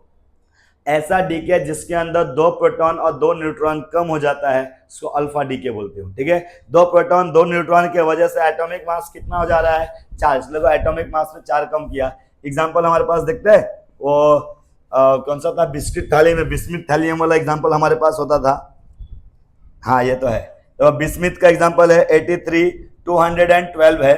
ऐसा डीके जिसके अंदर 2 प्रोटॉन और 2 न्यूट्रॉन कम हो जाता है उसको अल्फा डीके बोलते हो, ठीक है। 2 प्रोटॉन 2 न्यूट्रॉन की वजह से एटॉमिक मास कितना हो जा रहा है, 4, इसलिए एटॉमिक मास में 4 कम किया। एग्जांपल हमारे पास देखते हैं, वो कौन सा था, बिस्किट थाली में बिस्मिथ थैलियम वाला एग्जांपल हमारे पास होता था, हाँ ये तो है। तो बिस्मिथ का एग्जांपल है 83,212 है,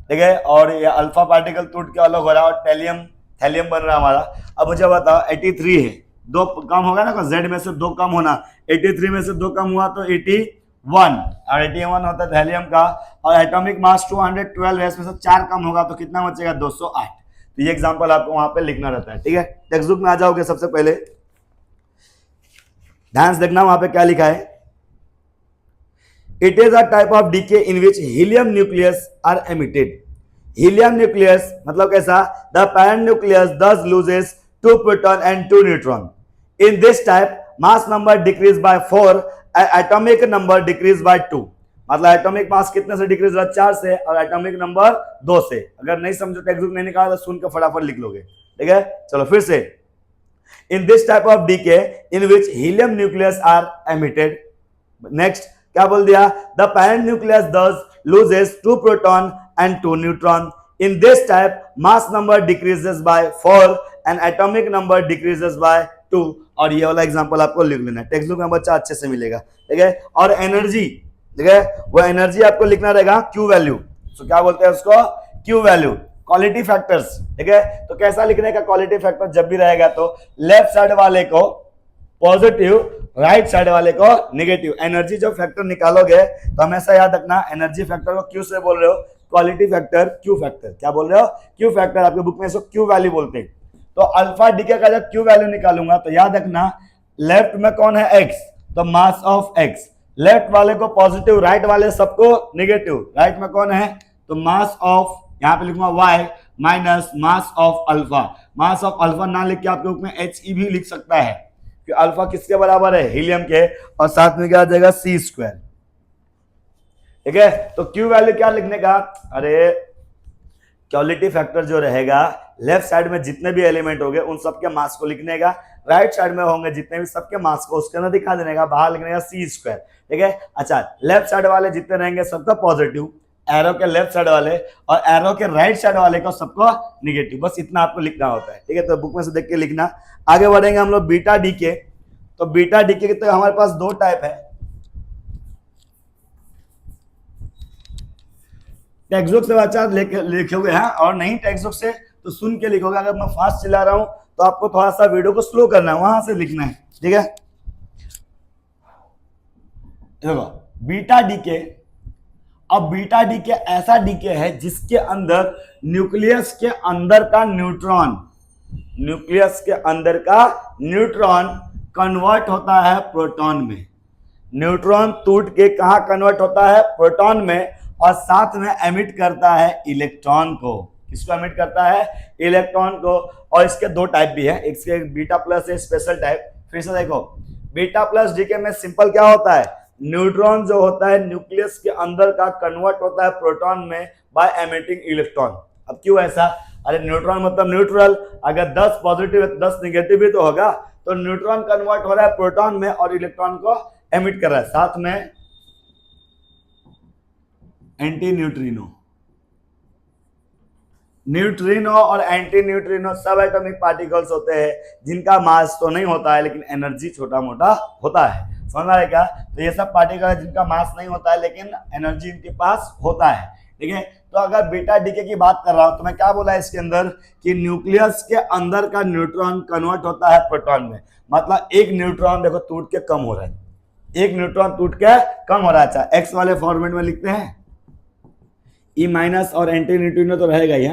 ठीक है। और ये अल्फा पार्टिकल टूट के अलग हो रहा है और थैलियम बन रहा है हमारा। अब मुझे बताओ 83 है, 2 कम होगा ना, Z में से 2 कम होना, 83 में से 2 कम हुआ तो 81, और 81 होता है थैलियम का, और एटॉमिक मास 212 है, इसमें से 4 कम होगा तो कितना बचेगा, 208। तो ये एग्जांपल आपको वहां पे लिखना रहता है, ठीक है। टेक्स्ट बुक में आ जाओगे सबसे पहले, ध्यान से देखना वहां पे क्या लिखा है, it is a type of decay in which helium nucleus are emitted. Helium nucleus मतलब कैसा, the parent nucleus thus loses 2 proton and 2 neutron. In this type mass number decrease by 4, atomic number decrease by 2। मतलब atomic mass कितने से decrease हुआ, 4 से, और atomic number 2 से। अगर नहीं समझो टेक्स्ट बुक नहीं निकाला तो सुन के फटाफट लिख लोगे, ठीक है। चलो फिर से, in this type of decay in which helium nucleus are emitted. Next क्या बोल दिया, the parent nucleus thus loses 2 proton and 2 neutron. In this type mass number decreases by 4 and atomic number decreases by 2। और ये वाला example आपको लिख लेना है, टेक्स्ट बुक में बच्चा अच्छे से मिलेगा, ठीक है। और एनर्जी, ठीक है, वो एनर्जी आपको लिखना रहेगा क्यू वैल्यू। तो क्या बोलते हैं उसको, क्यू वैल्यू। क्वालिटी फैक्टर्स, ठीक है, तो कैसा लिखने का क्वालिटी फैक्टर जब भी रहेगा तो लेफ्ट साइड वाले को पॉजिटिव, राइट साइड वाले को नेगेटिव। एनर्जी जो फैक्टर निकालोगे तो हमेशा याद रखना, एनर्जी फैक्टर को क्यू से बोल रहे हो, क्वालिटी फैक्टर क्यू फैक्टर। क्या बोल रहे हो, क्यू फैक्टर। आपके बुक में इसको क्यू वैल्यू बोलते हैं। तो अल्फा डीके का जब क्यू वैल्यू निकालूंगा तो याद रखना, लेफ्ट में कौन है, एक्स, तो मास ऑफ एक्स। लेफ्ट वाले को पॉजिटिव, राइट वाले सबको नेगेटिव। राइट में कौन है, तो मास ऑफ, यहां पे लिखूंगा y minus mass of alpha. Mass of alpha ना लिख के आपके बुक में He भी लिख सकता है, कि अल्फा किसके बराबर है, हीलियम के, और साथ में क्या आ जाएगा, c², ठीक है। तो Q वैल्यू क्या लिखने का, अरे क्वालिटी फैक्टर जो रहेगा, लेफ्ट साइड में जितने भी एलिमेंट होंगे उन सबके मास को लिखने का, राइट साइड में होंगे जितने भी सबके मास को उसके अंदर दिखा देने का, बाहर लिखने का c², ठीक है। अच्छा, लेफ्ट साइड वाले जितने रहेंगे सबका पॉजिटिव, एरो के लेफ्ट साइड वाले, और एरो के राइट साइड वाले को सबको नेगेटिव। बस इतना आपको लिखना होता है, ठीक है। तो बुक में से देख के लिखना। आगे बढ़ेंगे हम लोग बीटा डीके। तो बीटा डीके के तो हमारे पास 2 टाइप है। टेक्स्ट बुक से बच्चा लिखोगे हैं, और नहीं टेक्स्ट बुक से तो सुन के लिखोगे। अगर मैं फास्ट चला रहा हूं तो आपको थोड़ा सा वीडियो को स्लो करना है, वहां से लिखना है, ठीक है। देखो बीटा डीके, अब बीटा डीके ऐसा डीके है जिसके अंदर न्यूक्लियस के अंदर का न्यूट्रॉन, न्यूक्लियस के अंदर का न्यूट्रॉन कन्वर्ट होता है प्रोटॉन में। न्यूट्रॉन टूट के कहां कन्वर्ट होता है, प्रोटॉन में, और साथ में एमिट करता है इलेक्ट्रॉन को। किसको एमिट करता है, इलेक्ट्रॉन को। और इसके 2 टाइप भी है, इसके बीटा प्लस है, स्पेशल टाइप। फिर से देखो, बीटा प्लस डीके में सिंपल क्या होता है, न्यूट्रॉन जो होता है न्यूक्लियस के अंदर का कन्वर्ट होता है प्रोटॉन में बाय एमिटिंग इलेक्ट्रॉन। अब क्यों ऐसा, अरे न्यूट्रॉन मतलब न्यूट्रल, अगर 10 पॉजिटिव है 10 निगेटिव भी तो होगा। तो न्यूट्रॉन कन्वर्ट हो रहा है प्रोटॉन में और इलेक्ट्रॉन को एमिट कर रहा है, साथ में एंटी न्यूट्रिनो। न्यूट्रिनो और एंटी न्यूट्रिनो सब एटॉमिक पार्टिकल्स होते हैं जिनका मास तो नहीं होता है लेकिन एनर्जी छोटा मोटा होता है। समझ आ रहा है क्या, तो ये सब पार्टिकल है जिनका मास नहीं होता है लेकिन एनर्जी इनके पास होता है, ठीक है। तो अगर बीटा डीके की बात कर रहा हूं तो मैं क्या बोला इसके अंदर, कि न्यूक्लियस के अंदर का न्यूट्रॉन कन्वर्ट होता है प्रोटॉन में। मतलब एक न्यूट्रॉन देखो टूट के कम हो रहा है, एक न्यूट्रॉन टूट के कम हो रहा है। अच्छा, एक्स वाले फॉर्मेट में लिखते हैं, ई माइनस और एंटी न्यूट्रिनो तो रहेगा ही,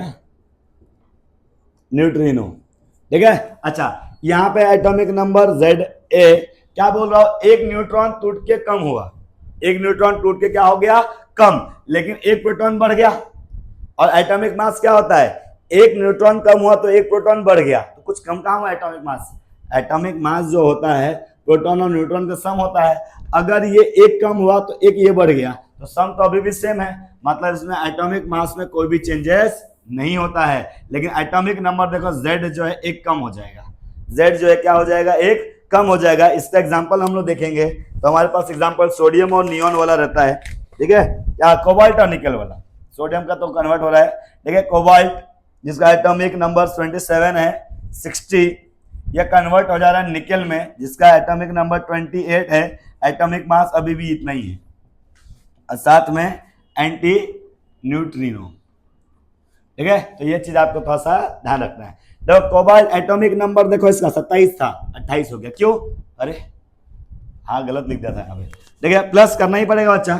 न्यूट्रिनो, ठीक है। अच्छा, यहां पे एटॉमिक नंबर Za, क्या बोल रहा हूं, एक न्यूट्रॉन टूट के कम हुआ, एक न्यूट्रॉन टूट के क्या हो गया, कम, लेकिन एक प्रोटॉन बढ़ गया। और एटॉमिक मास क्या होता है, एक न्यूट्रॉन कम हुआ तो एक प्रोटॉन बढ़ गया, तो कुछ कम कहाँ हुआ एटॉमिक मास। एटॉमिक मास जो होता है प्रोटॉन और न्यूट्रॉन का सम होता है, अगर ये एक कम हुआ तो एक ये बढ़ गया, तो सम तो अभी भी सेम है। मतलब इसमें एटॉमिक मास में कोई भी चेंजेस नहीं होता है, लेकिन एटॉमिक नंबर देखो Z जो है एक कम हो जाएगा, Z जो है क्या हो जाएगा, एक कम हो जाएगा। इसका एग्जांपल हम लोग देखेंगे तो हमारे पास एग्जांपल सोडियम और नियॉन वाला रहता है, ठीक है, या कोबाल्ट और निकल वाला। सोडियम का तो कन्वर्ट हो रहा है, ठीक है, कोबाल्ट जिसका एटॉमिक नंबर 27 है, 60, यह कन्वर्ट हो जा रहा है निकल में जिसका एटॉमिक नंबर 28 है, एटॉमिक मास अभी भी इतना ही है, और साथ में एंटी न्यूट्रिनो, ठीक है। तो ये चीज आपको थोड़ा सा ध्यान रखना है। देखो कोबाल्ट एटॉमिक नंबर देखो इसका 27 था, 28 हो गया, क्यों, अरे हाँ गलत लिख दिया था यहाँ पे, ठीक है, प्लस करना ही पड़ेगा बच्चा।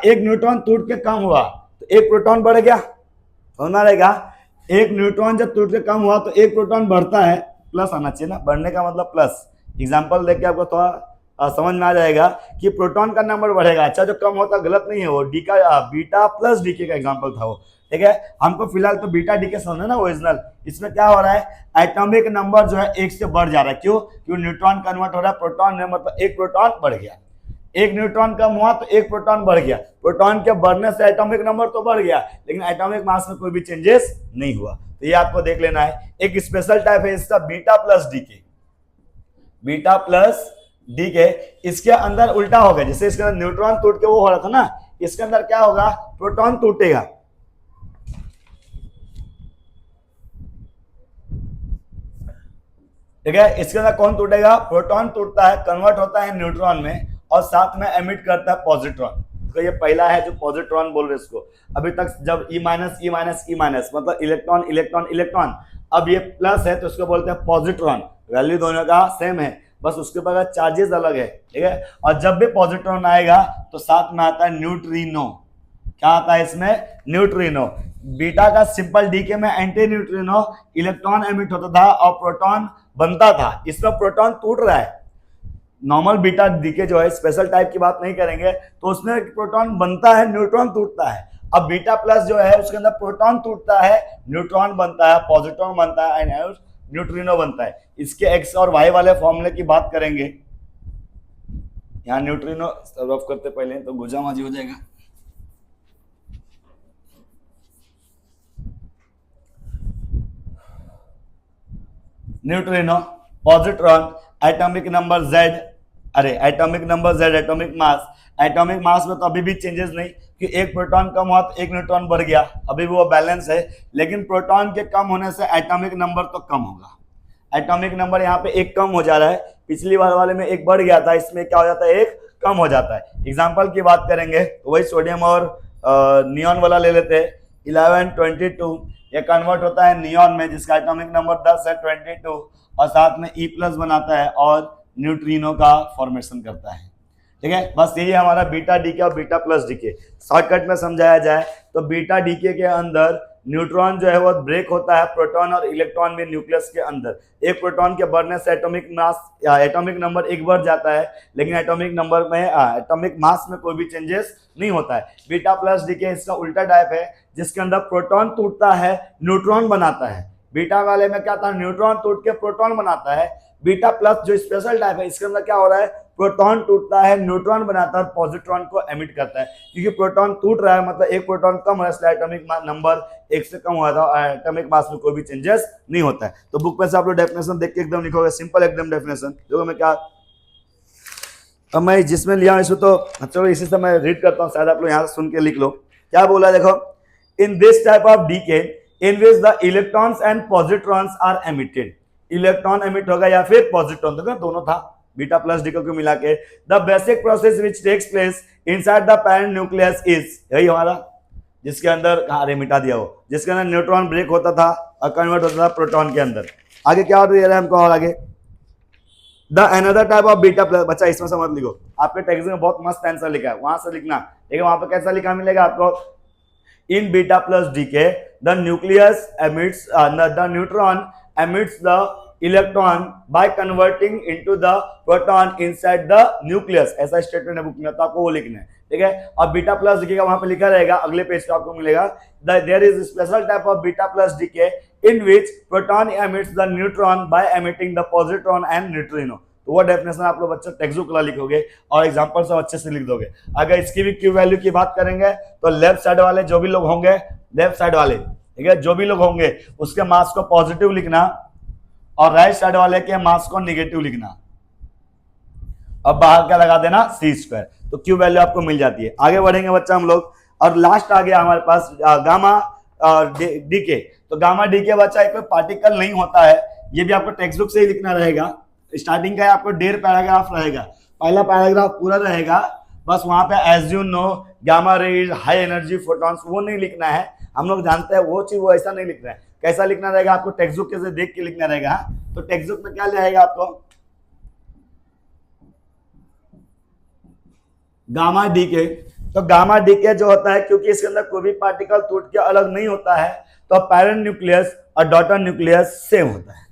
एक न्यूट्रॉन टूट के कम हुआ तो एक प्रोटॉन बढ़ गया, समझना रहेगा। एक न्यूट्रॉन जब टूट के कम हुआ तो एक प्रोटॉन बढ़ता है, प्लस आना चाहिए ना, बढ़ने का मतलब प्लस, एग्जाम्पल देख के आपको थोड़ा समझ में आ जाएगा कि प्रोटॉन का नंबर बढ़ेगा। अच्छा, जो कम होता गलत नहीं है, वो डी का बीटा प्लस डीके का एग्जाम्पल था वो, ठीक है। हमको फिलहाल तो बीटा डीके समझना ना ओरिजिनल। इसमें क्या हो रहा है, एटॉमिक नंबर जो है एक से बढ़ जा रहा है। क्यों? क्योंकि न्यूट्रॉन कन्वर्ट हो रहा है प्रोटॉन में, मतलब एक प्रोटॉन बढ़ गया, एक न्यूट्रॉन कम हुआ तो एक प्रोटॉन बढ़ गया। प्रोटॉन के बढ़ने से एटॉमिक नंबर तो बढ़ गया, लेकिन एटॉमिक मास में कोई भी चेंजेस नहीं हुआ। तो ये आपको देख लेना है। एक स्पेशल टाइप है इसका beta plus decay, beta plus decay. इसके अंदर उल्टा होगा, जैसे इसके अंदर न्यूट्रॉन टूट के वो हो रहा था ना, इसके अंदर क्या होगा, प्रोटॉन टूटेगा। ठीक है, इसके अंदर कौन टूटेगा, प्रोटॉन टूटता है, कन्वर्ट होता है न्यूट्रॉन में और साथ में एमिट करता है पॉजिट्रॉन। तो ये पहला है जो पॉजिट्रॉन बोल रहे इसको। अभी तक जब E minus E minus E minus मतलब इलेक्ट्रॉन इलेक्ट्रॉन इलेक्ट्रॉन, अब ये प्लस है तो इसको बोलते हैं पॉजिट्रॉन। वैल्यू दोनों का सेम है, बस उसके बाद चार्जेस अलग है, ठीक है। और जब भी पॉजिट्रॉन आएगा तो साथ में आता है न्यूट्रिनो। क्या आता है इसमें, न्यूट्रिनो। बीटा का सिंपल डीके में एंटी न्यूट्रिनो, इलेक्ट्रॉन एमिट होता था और प्रोटॉन बनता था। इसमें प्रोटॉन टूट रहा है। नॉर्मल बीटा डीके जो है, स्पेशल टाइप की बात नहीं करेंगे, तो उसमें प्रोटॉन बनता है, न्यूट्रॉन टूटता है। अब बीटा प्लस जो है उसके अंदर प्रोटॉन टूटता है, न्यूट्रॉन बनता है, पॉजिट्रॉन बनता है, न्यूट्रिनो बनता है। इसके एक्स और वाई वाले फॉर्मूले की बात करेंगे। यहाँ न्यूट्रिनो रफ करते पहले तो गुजामाजी हो जाएगा। Neutrino, positron, atomic number Z, अरे atomic number Z, atomic mass. Atomic mass में तो अभी भी चेंजेस नहीं, कि एक प्रोटॉन कम हुआ तो एक न्यूट्रॉन बढ़ गया, अभी भी वो बैलेंस है। लेकिन प्रोटॉन के कम होने से एटॉमिक नंबर तो कम होगा। एटॉमिक नंबर यहाँ पे एक कम हो जा रहा है, पिछली बार वाले में एक बढ़ गया था, इसमें क्या हो जाता है, एक कम हो जाता है। एग्जाम्पल की बात करेंगे तो वही सोडियम और नियॉन वाला ले लेते हैं। 1122 ये कन्वर्ट होता है नियॉन में, जिसका एटॉमिक नंबर 10 है, 22, और साथ में E प्लस बनाता है और न्यूट्रिनो का फॉर्मेशन करता है। ठीक है, बस यही हमारा बीटा डीके और बीटा प्लस डीके। शॉर्टकट में समझाया जाए तो बीटा डीके के अंदर न्यूट्रॉन जो है वो ब्रेक होता है प्रोटॉन और इलेक्ट्रॉन में न्यूक्लियस के अंदर। एक प्रोटॉन के बढ़ने से एटॉमिक मास या एटॉमिक नंबर एक बढ़ जाता है, लेकिन एटॉमिक नंबर में एटॉमिक मास में कोई भी चेंजेस नहीं होता है। बीटा प्लस डीके इसका उल्टा टाइप है, जिसके अंदर प्रोटॉन टूटता है, न्यूट्रॉन बनाता है। बीटा वाले में क्या था, न्यूट्रॉन टूट के प्रोटॉन बनाता है। बीटा प्लस जो स्पेशल टाइप है, इसके अंदर क्या हो रहा है, प्रोटॉन टूटता है, न्यूट्रॉन बनाता है, पॉजिट्रॉन को एमिट करता है। क्योंकि प्रोटॉन टूट रहा है मतलब एक प्रोटॉन कम हो रहा है, इसलिए एटॉमिक नंबर एक से कम हुआ था, एटॉमिक मास में कोई भी चेंजेस नहीं होता है। तो बुक में से आप लोग डेफिनेशन देख के एकदम लिखोगे, सिंपल एकदम डेफिनेशन। देखो मैं क्या, अब मैं जिसमें लिया हूं इसको तो चलो इसी से मैं रीड करता हूँ, शायद आप लोग यहाँ सुन के लिख लो। क्या बोला देखो, in this type of decay in which the electrons and positrons are emitted, electron emit होगा या फिर पॉजिट्रॉन, देखो दोनों था बीटा प्लस डीके को मिला के। The basic process which takes place inside the parent nucleus is, यही हमारा जिसके अंदर, अरे मिटा दिया वो, जिसके अंदर न्यूट्रॉन ब्रेक होता था और कन्वर्ट होता था प्रोटॉन के अंदर। आगे क्या और दे रहा है हमको, और आगे the another type of beta plus, बच्चा इसमें समझ लिखो, आपके टेक्स्ट में बहुत मस्त आंसर लिखा है, वहां से लिखना। देखिए वहां पर कैसा लिखा मिलेगा आपको, in beta plus decay the nucleus emits the neutron emits the electron by converting into the proton inside the nucleus, ऐसा स्टेटमेंट है बुक में, तो आपको वो लिखना है। ठीक है, और बीटा प्लस डीके का वहां पे लिखा रहेगा, अगले पेज पे आपको मिलेगा, there is special type of beta plus decay in which proton emits the neutron by emitting the positron and neutrino. तो वो डेफिनेशन आप लोग बच्चों टेक्स्ट बुक वाला लिखोगे और एग्जांपल सब अच्छे से लिख दोगे। अगर इसकी भी क्यू वैल्यू की बात करेंगे तो लेफ्ट साइड वाले जो भी लोग होंगे, लेफ्ट साइड वाले, ठीक है, जो भी लोग होंगे उसके मास को पॉजिटिव लिखना और राइट साइड वाले के मास को नेगेटिव लिखना, अब बाहर क्या लगा देना, सी स्क्वायर, तो क्यू वैल्यू आपको मिल जाती है। आगे बढ़ेंगे बच्चा हम लोग, और लास्ट आ गया हमारे पास गामा डीके। तो गामा डीके बच्चा एक पार्टिकल नहीं होता है, ये भी आपको टेक्स्ट बुक से ही लिखना रहेगा। स्टार्टिंग का आपको 1.5 पैराग्राफ रहेगा, पहला पैराग्राफ पूरा रहेगा, बस वहां पे as you know gamma rays high energy photons वो नहीं लिखना है, हम लोग जानते हैं वो चीज, वो ऐसा नहीं लिखना है। कैसा लिखना रहेगा, आपको टेक्स्ट बुक से देख के लिखना रहेगा। तो टेक्स्ट बुक में क्या रहेगा आपको, गामा डीके। तो गामा डीके जो होता है, क्योंकि इसके अंदर कोई भी पार्टिकल टूट के अलग नहीं होता है, तो पेरेंट न्यूक्लियस और डॉटर न्यूक्लियस सेम होता है,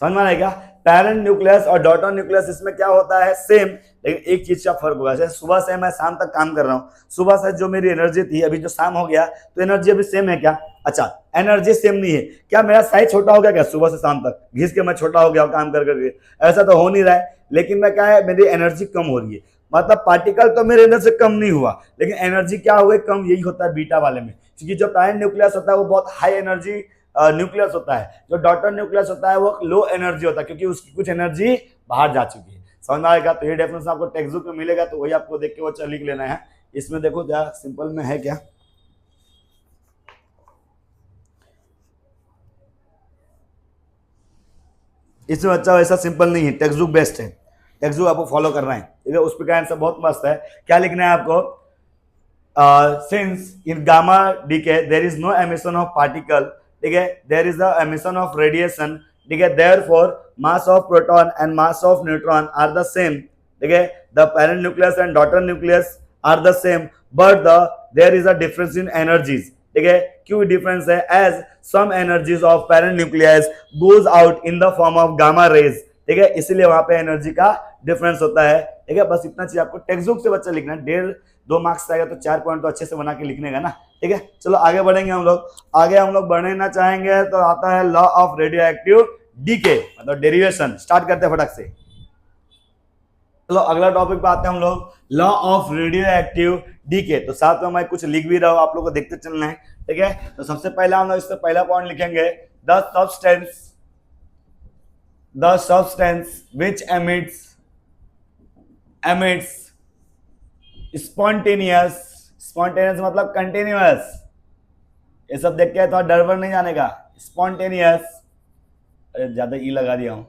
समझ में आएगा। पेरेंट न्यूक्लियस और डॉटर न्यूक्लियस इसमें क्या होता है, सेम, लेकिन एक चीज का फर्क होगा। जैसे सुबह से मैं शाम तक काम कर रहा हूँ, सुबह से जो मेरी एनर्जी थी अभी जो शाम हो गया तो एनर्जी अभी सेम है क्या? अच्छा, एनर्जी सेम नहीं है क्या? मेरा साइज छोटा हो गया क्या सुबह से शाम तक घिस के मैं छोटा हो गया काम कर करके? ऐसा तो हो नहीं रहा है, लेकिन मैं क्या है, मेरी एनर्जी कम हो रही है। मतलब पार्टिकल तो मेरे अंदर से कम नहीं हुआ, लेकिन एनर्जी क्या हो गई, कम। यही होता है बीटा वाले में, क्योंकि जो पेरेंट न्यूक्लियस होता है वो बहुत हाई एनर्जी न्यूक्लियस होता है, जो डॉटर न्यूक्लियस होता है वो लो एनर्जी होता है, क्योंकि उसकी कुछ एनर्जी बाहर जा चुकी है। समझ में आएगा? तो ये डेफिनेशन आपको टेक्स्ट बुक में मिलेगा, तो वही आपको देख के वो लिख लेना है। इसमें देखो क्या सिंपल में है क्या, इसमें बच्चा वैसा सिंपल नहीं है, टेक्स्ट बुक बेस्ट है, टेक्स्ट बुक आपको फॉलो करना है, ठीक है। उस पर का आंसर बहुत मस्त है। क्या लिखना है आपको? Since in gamma decay there is no emission of particle, ठीक है, there is the emission of radiation, ठीक है, therefore mass of proton and mass of neutron are the same, ठीक है, the parent nucleus and daughter nucleus are the same, but there is a difference in energies, ठीक है। क्यों difference है? As some energies of parent nucleus goes out in the form of gamma rays, ठीक है, इसीलिए वहां पे energy का डिफरेंस होता है, ठीक है। बस इतना चीज आपको टेक्स्ट बुक से बच्चा लिखना है, 1.5-2 मार्क्स आएगा तो 4 पॉइंट तो अच्छे से बना के लिखने का ना, ठीक है। चलो आगे बढ़ेंगे हम लोग, आगे हम लोग बढ़ना चाहेंगे तो आता है law of radio active decay, मतलब डेरिवेशन। स्टार्ट करते हैं फटक से। चलो अगला टॉपिक पे आते हैं हम लोग, law of radio active decay. तो साथ में मैं कुछ लिख भी रहा हूं, आप लोग को देखते चलना है, ठीक है। तो सबसे पहला हम लोग इससे पहला पॉइंट लिखेंगे, the substance which emits spontaneous मतलब कंटिन्यूअस, ये सब देख के थोड़ा डर नहीं जाने का, स्पॉन्टेनियस, अरे ज्यादा ई लगा दिया हूं,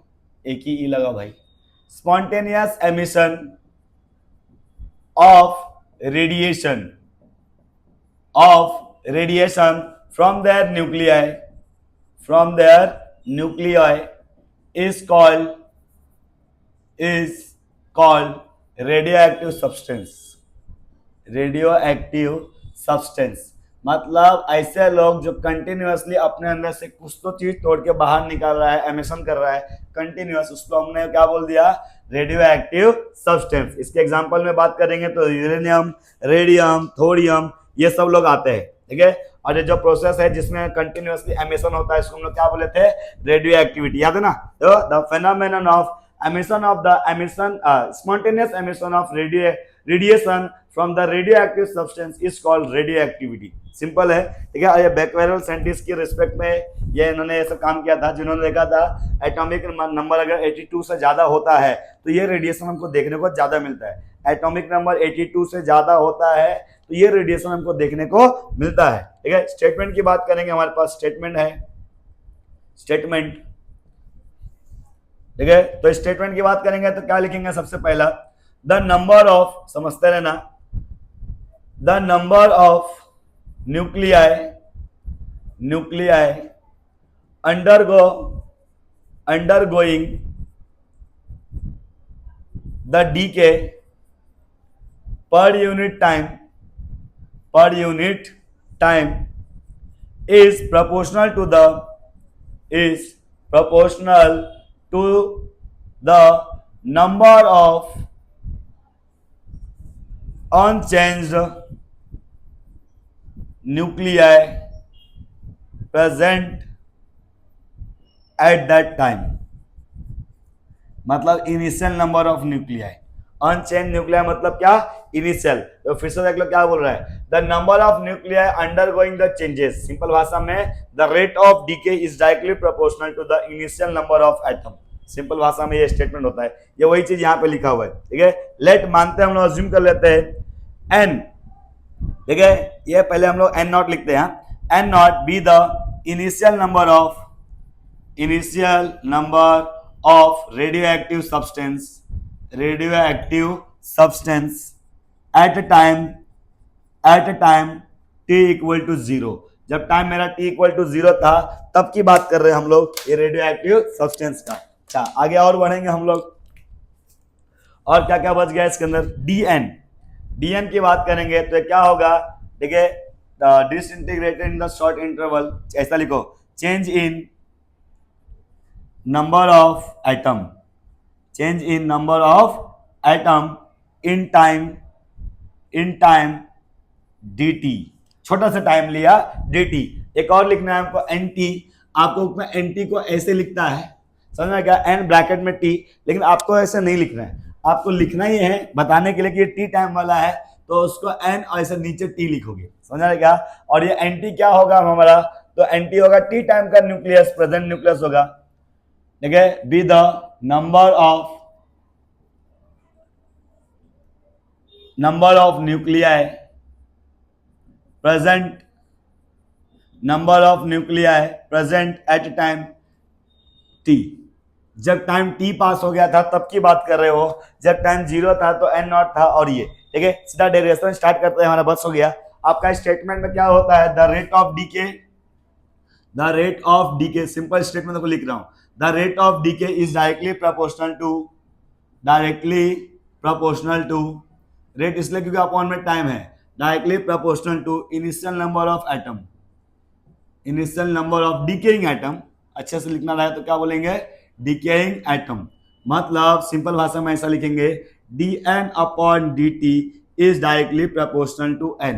एक ही ई लगा भाई, spontaneous emission of radiation from their nuclei is called radioactive substance। मतलब ऐसे लोग जो कंटिन्यूअसली अपने अंदर से कुछ तो चीज तोड़ के बाहर निकाल रहा है, एमिशन कर रहा है कंटिन्यूअस, उसको हमने क्या बोल दिया? Radio active substance. इसके एग्जांपल में बात करेंगे तो यूरेनियम, रेडियम, थोरियम, ये सब लोग आते हैं, ठीक है। और ये जो प्रोसेस है जिसमें कंटिन्यूअसली एमिशन होता है, इसको हम लोग क्या बोले थे? रेडियो एक्टिविटी, याद है ना? तो the phenomenon of spontaneous emission of radiation from the radioactive substance is called radioactivity। Simple है, ठीक है। ये बैकवेरल साइंटिस्ट की रिस्पेक्ट में ये इन्होंने ये सब काम किया था, जिन्होंने देखा था एटॉमिक नंबर अगर 82 से ज्यादा होता है तो ये रेडिएशन हमको देखने को ज्यादा मिलता है। एटॉमिक नंबर 82 से ज्यादा होता है तो ये रेडिएशन हमको देखने को मिलता है, ठीक है। स्टेटमेंट की बात करेंगे, हमारे पास स्टेटमेंट है, ठीक है। तो स्टेटमेंट की बात करेंगे तो क्या लिखेंगे? सबसे पहला, द नंबर ऑफ, समझते रहना, the number of nuclei undergoing the decay per unit time is proportional to the number of unchanged nuclei present at that time। मतलब initial number of nuclei, unchanged nuclei मतलब क्या? Initial. तो फिर से देख लो क्या बोल रहा है, the number of nuclei undergoing the changes, simple भाषा में the rate of decay is directly proportional to the initial number of atom. Simple भाषा में ये स्टेटमेंट होता है, ये वही चीज यहाँ पे लिखा हुआ है, ठीक है। लेट मानते हैं हम लोग, अज्यूम कर लेते हैं एन, ठीक है, ये पहले हम लोग एन नॉट लिखते हैं, N nought be the initial number of radioactive substance at a time t equal to 0। जब टाइम मेरा t इक्वल टू 0 था तब की बात कर रहे हैं हम लोग, ये रेडियो एक्टिव सब्सटेंस का। अच्छा आगे और बढ़ेंगे हम लोग, और क्या क्या बच गया इसके अंदर? डीएन की बात करेंगे तो क्या होगा, ठीक है, disintegrated in the short interval, ऐसा लिखो, change in number of atom, change in number of atom in time dt, छोटा सा टाइम लिया dt। एक और लिखना है हमको nt, आपको nt को ऐसे लिखता है, समझ में क्या, n ब्रैकेट में t, लेकिन आपको ऐसे नहीं लिखना है, आपको लिखना ही है बताने के लिए कि ये t टाइम वाला है, तो उसको n और ऐसे नीचे t लिखोगे, समझ में क्या। और ये nt क्या होगा हमारा, तो nt होगा t टाइम का न्यूक्लियस, प्रेजेंट न्यूक्लियस होगा, ठीक है, be the number of nuclei, present at time t। जब टाइम t पास हो गया था तब की बात कर रहे हो, जब टाइम 0 था तो n नॉट था, और ये ठीक है। सीधा डेरिवेशन स्टार्ट करते हैं, हमारा बस हो गया। आपका स्टेटमेंट में क्या होता है, the rate of decay, simple statement को लिख रहा हूं, the rate of decay is directly proportional to rate, इसलिए क्योंकि अपॉन में टाइम है, directly proportional to initial number of atom, initial number of decaying atom. अच्छे से लिखना रहे तो क्या बोलेंगे, डिकेइंग एटम, मतलब सिंपल भाषा में ऐसा लिखेंगे, dn upon dt is directly proportional to n।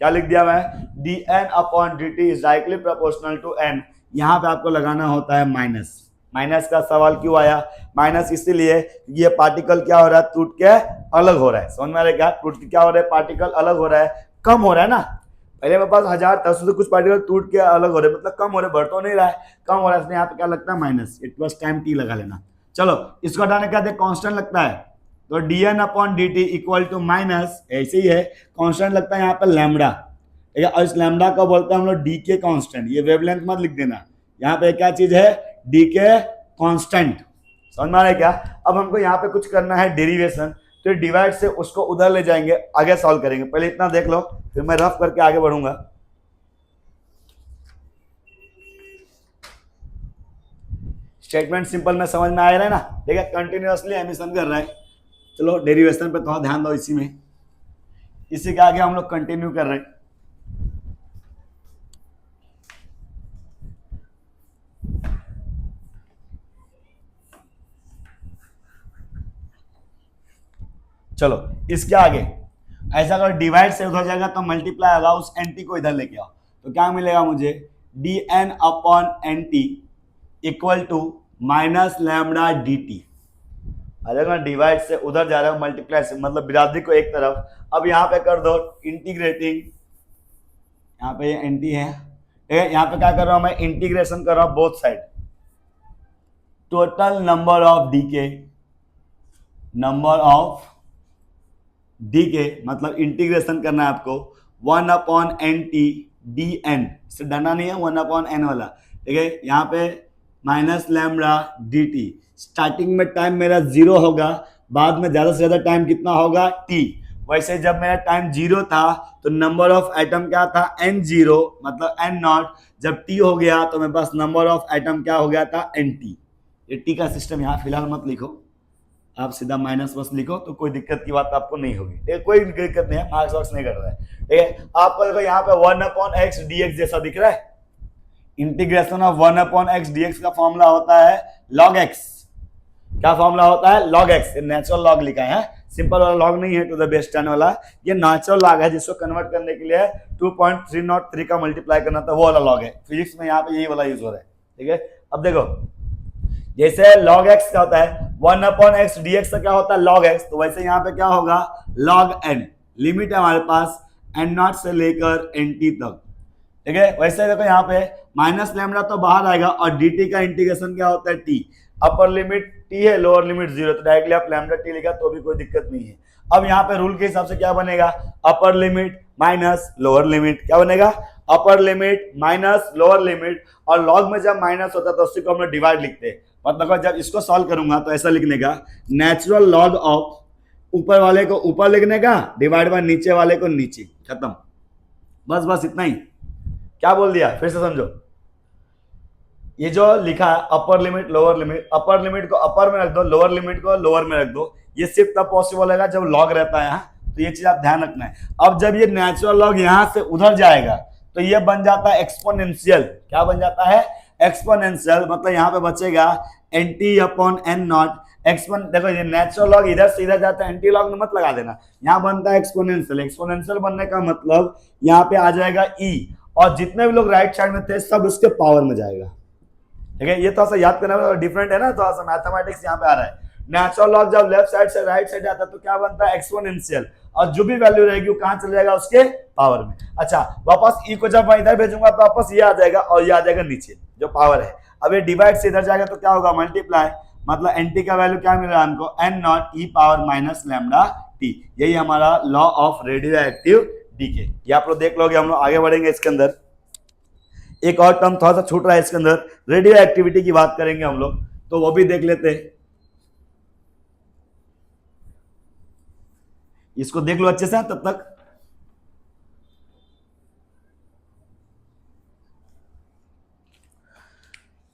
क्या लिख दिया मैं, dn upon dt is directly proportional to n। यहां पे आपको लगाना होता है माइनस। माइनस का सवाल क्यों आया, माइनस इसीलिए ये पार्टिकल क्या हो रहा है, टूट के अलग हो रहा है, समझ में आ रहा है क्या, टूट के क्या हो रहा है, पार्टिकल अलग हो रहा है, कम हो रहा है ना। पहले मेरे पास 1000 था, उससे कुछ पार्टिकल टूट के अलग हो रहे, मतलब कम हो रहे, बढ़ तो नहीं रहा है, कम हो रहा है, इसलिए यहाँ पे क्या लगता है माइनस, इट बस टाइम टी लगा लेना। चलो इसको हटाने का कांस्टेंट लगता है, तो dn upon dt equal to minus, ऐसे ही है, कांस्टेंट लगता है यहाँ पे लैम्डा, ठीक है, और इस लैम्डा को बोलते हैं हम लोग डी के कांस्टेंट। ये वेवलेंथ मत लिख देना, यहाँ पे क्या चीज है, डी के कांस्टेंट, समझ में आ रहा है क्या। अब हमको यहाँ पे कुछ करना है डेरिवेशन, तो डिवाइड से उसको उधर ले जाएंगे, आगे सॉल्व करेंगे, पहले इतना देख लो फिर मैं रफ करके आगे बढ़ूंगा। स्टेटमेंट सिंपल में समझ में आ रहा है ना, ठीक है, कंटिन्यूअसली एमिशन कर रहा है। चलो डेरिवेशन पे थोड़ा ध्यान दो, इसी में, इसी के आगे हम लोग कंटिन्यू कर रहे हैं। चलो इसके आगे ऐसा अगर डिवाइड से उधर जाएगा तो मल्टीप्लाई होगा, उस एनटी को इधर लेके आओ, तो क्या मिलेगा मुझे, dn upon N T equal to minus lambda dt। अगर डिवाइड से उधर जा रहा है, मल्टीप्लाई से मतलब बिरादरी को एक तरफ, अब यहाँ पे कर दो इंटीग्रेटिंग, यहाँ पे ये एनटी है, ठीक है, यहाँ पे क्या कर रहा हूं मैं, इंटीग्रेशन कर रहा हूं both side, total number of decay मतलब इंटीग्रेशन करना है आपको, 1 upon N T D N, इससे डरना नहीं है, 1 अपॉन एन वाला, ठीक है, यहाँ पे minus lambda D T. Starting में टाइम मेरा 0 होगा, बाद में ज्यादा से ज्यादा टाइम कितना होगा, t। वैसे जब मेरा टाइम 0 था तो नंबर ऑफ एटम क्या था, n0 मतलब n नॉट, जब t हो गया तो मेरे पास नंबर ऑफ एटम क्या हो गया था, nt। ये t का सिस्टम यहाँ फिलहाल मत लिखो, आप सीधा माइनस बस लिखो, तो कोई दिक्कत की बात आपको नहीं होगी, ठीक है, कोई दिक्कत नहीं है, मार्क्स वार्क्स नहीं कर रहा है, ठीक है। आपको देखो यहाँ पे 1 अपॉन एक्स डी एक्स जैसा दिख रहा है, integration of 1 upon X DX का फॉर्मूला होता है log x। क्या फॉर्मूला होता है, log x, नेचुरल लॉग लिखा है, सिंपल वाला लॉग नहीं है, टू द बेस 10 वाला, ये नेचुरल लॉग है, जिसको कन्वर्ट करने के लिए 2.303 का मल्टीप्लाई करना था, वो वाला लॉग है। फिजिक्स में यहाँ पे यही वाला यूज हो रहा है, ठीक है। अब देखो जैसे log x क्या होता है, 1 अपॉन एक्स डीएक्स का क्या होता है log x, तो वैसे यहाँ पे क्या होगा log n। लिमिट है हमारे पास n नॉट से लेकर nt तक, ठीक है। वैसे देखो यहाँ पे माइनस लैम्डा तो बाहर आएगा, और dt का इंटीग्रेशन क्या होता है t, अपर लिमिट t है, लोअर लिमिट 0, तो डायरेक्टली आप लैम्डा t लिखा तो भी कोई दिक्कत नहीं है। अब यहाँ पे रूल के हिसाब से क्या बनेगा, upper limit minus lower limit, क्या बनेगा, upper limit minus lower limit, और लॉग में जब माइनस होता है तो उसी को हम लोग डिवाइड लिखते हैं, मतलब जब इसको सॉल्व करूंगा तो ऐसा लिखने का, नेचुरल लॉग ऑफ ऊपर वाले को ऊपर लिखने का, डिवाइड बाय नीचे वाले को नीचे, खत्म, बस इतना ही। क्या बोल दिया, फिर से समझो, ये जो लिखा है upper limit lower limit, upper limit को अपर में रख दो, लोअर लिमिट को लोअर में रख दो, ये सिर्फ तब पॉसिबल होगा जब लॉग रहता है यहाँ, तो ये चीज आप ध्यान रखना है। अब जब ये नेचुरल लॉग यहाँ से उधर जाएगा तो ये बन जाता है एक्सपोनेंशियल, क्या बन जाता है, एक्सपोनेंशियल, मतलब यहाँ पे बचेगा NT अपॉन N नॉट एक्सपोन, देखो ये नेचुरल लॉग इधर से इधर जाता है, एंटी लॉग में मत लगा देना, यहाँ बनता है एक्सपोनेंशियल। एक्सपोनेंशियल बनने का मतलब यहाँ पे आ जाएगा E, और जितने भी लोग राइट साइड में थे सब उसके पावर में जाएगा। ठीक है, ये थोड़ा सा याद करना डिफरेंट है ना, थोड़ा सा मैथमेटिक्स यहाँ पे आ रहा है। नेचुरल लॉग जब लेफ्ट साइड से राइट साइड जाता है तो क्या बनता है एक्सपोनेंशियल, और जो भी वैल्यू रहेगी वो कहाँ चले जाएगा उसके पावर में। अच्छा, वापस ई को जब मैं इधर भेजूंगा तो वापस ये आ जाएगा और ये आ जाएगा नीचे जो पावर है। अब ये डिवाइड से इधर जाएगा तो क्या होगा मल्टीप्लाई, मतलब एनटी का वैल्यू क्या मिल रहा है हमको N naught E power minus lambda T. यही हमारा law of radio active decay. ये आप लोग देख लोगे, हम लोग आगे बढ़ेंगे। इसके अंदर एक और टर्म थोड़ा सा छूट रहा है, इसके अंदर रेडियो एक्टिविटी की बात करेंगे हम लोग, तो वो भी देख लेते हैं। इसको देख लो अच्छे से तब तक।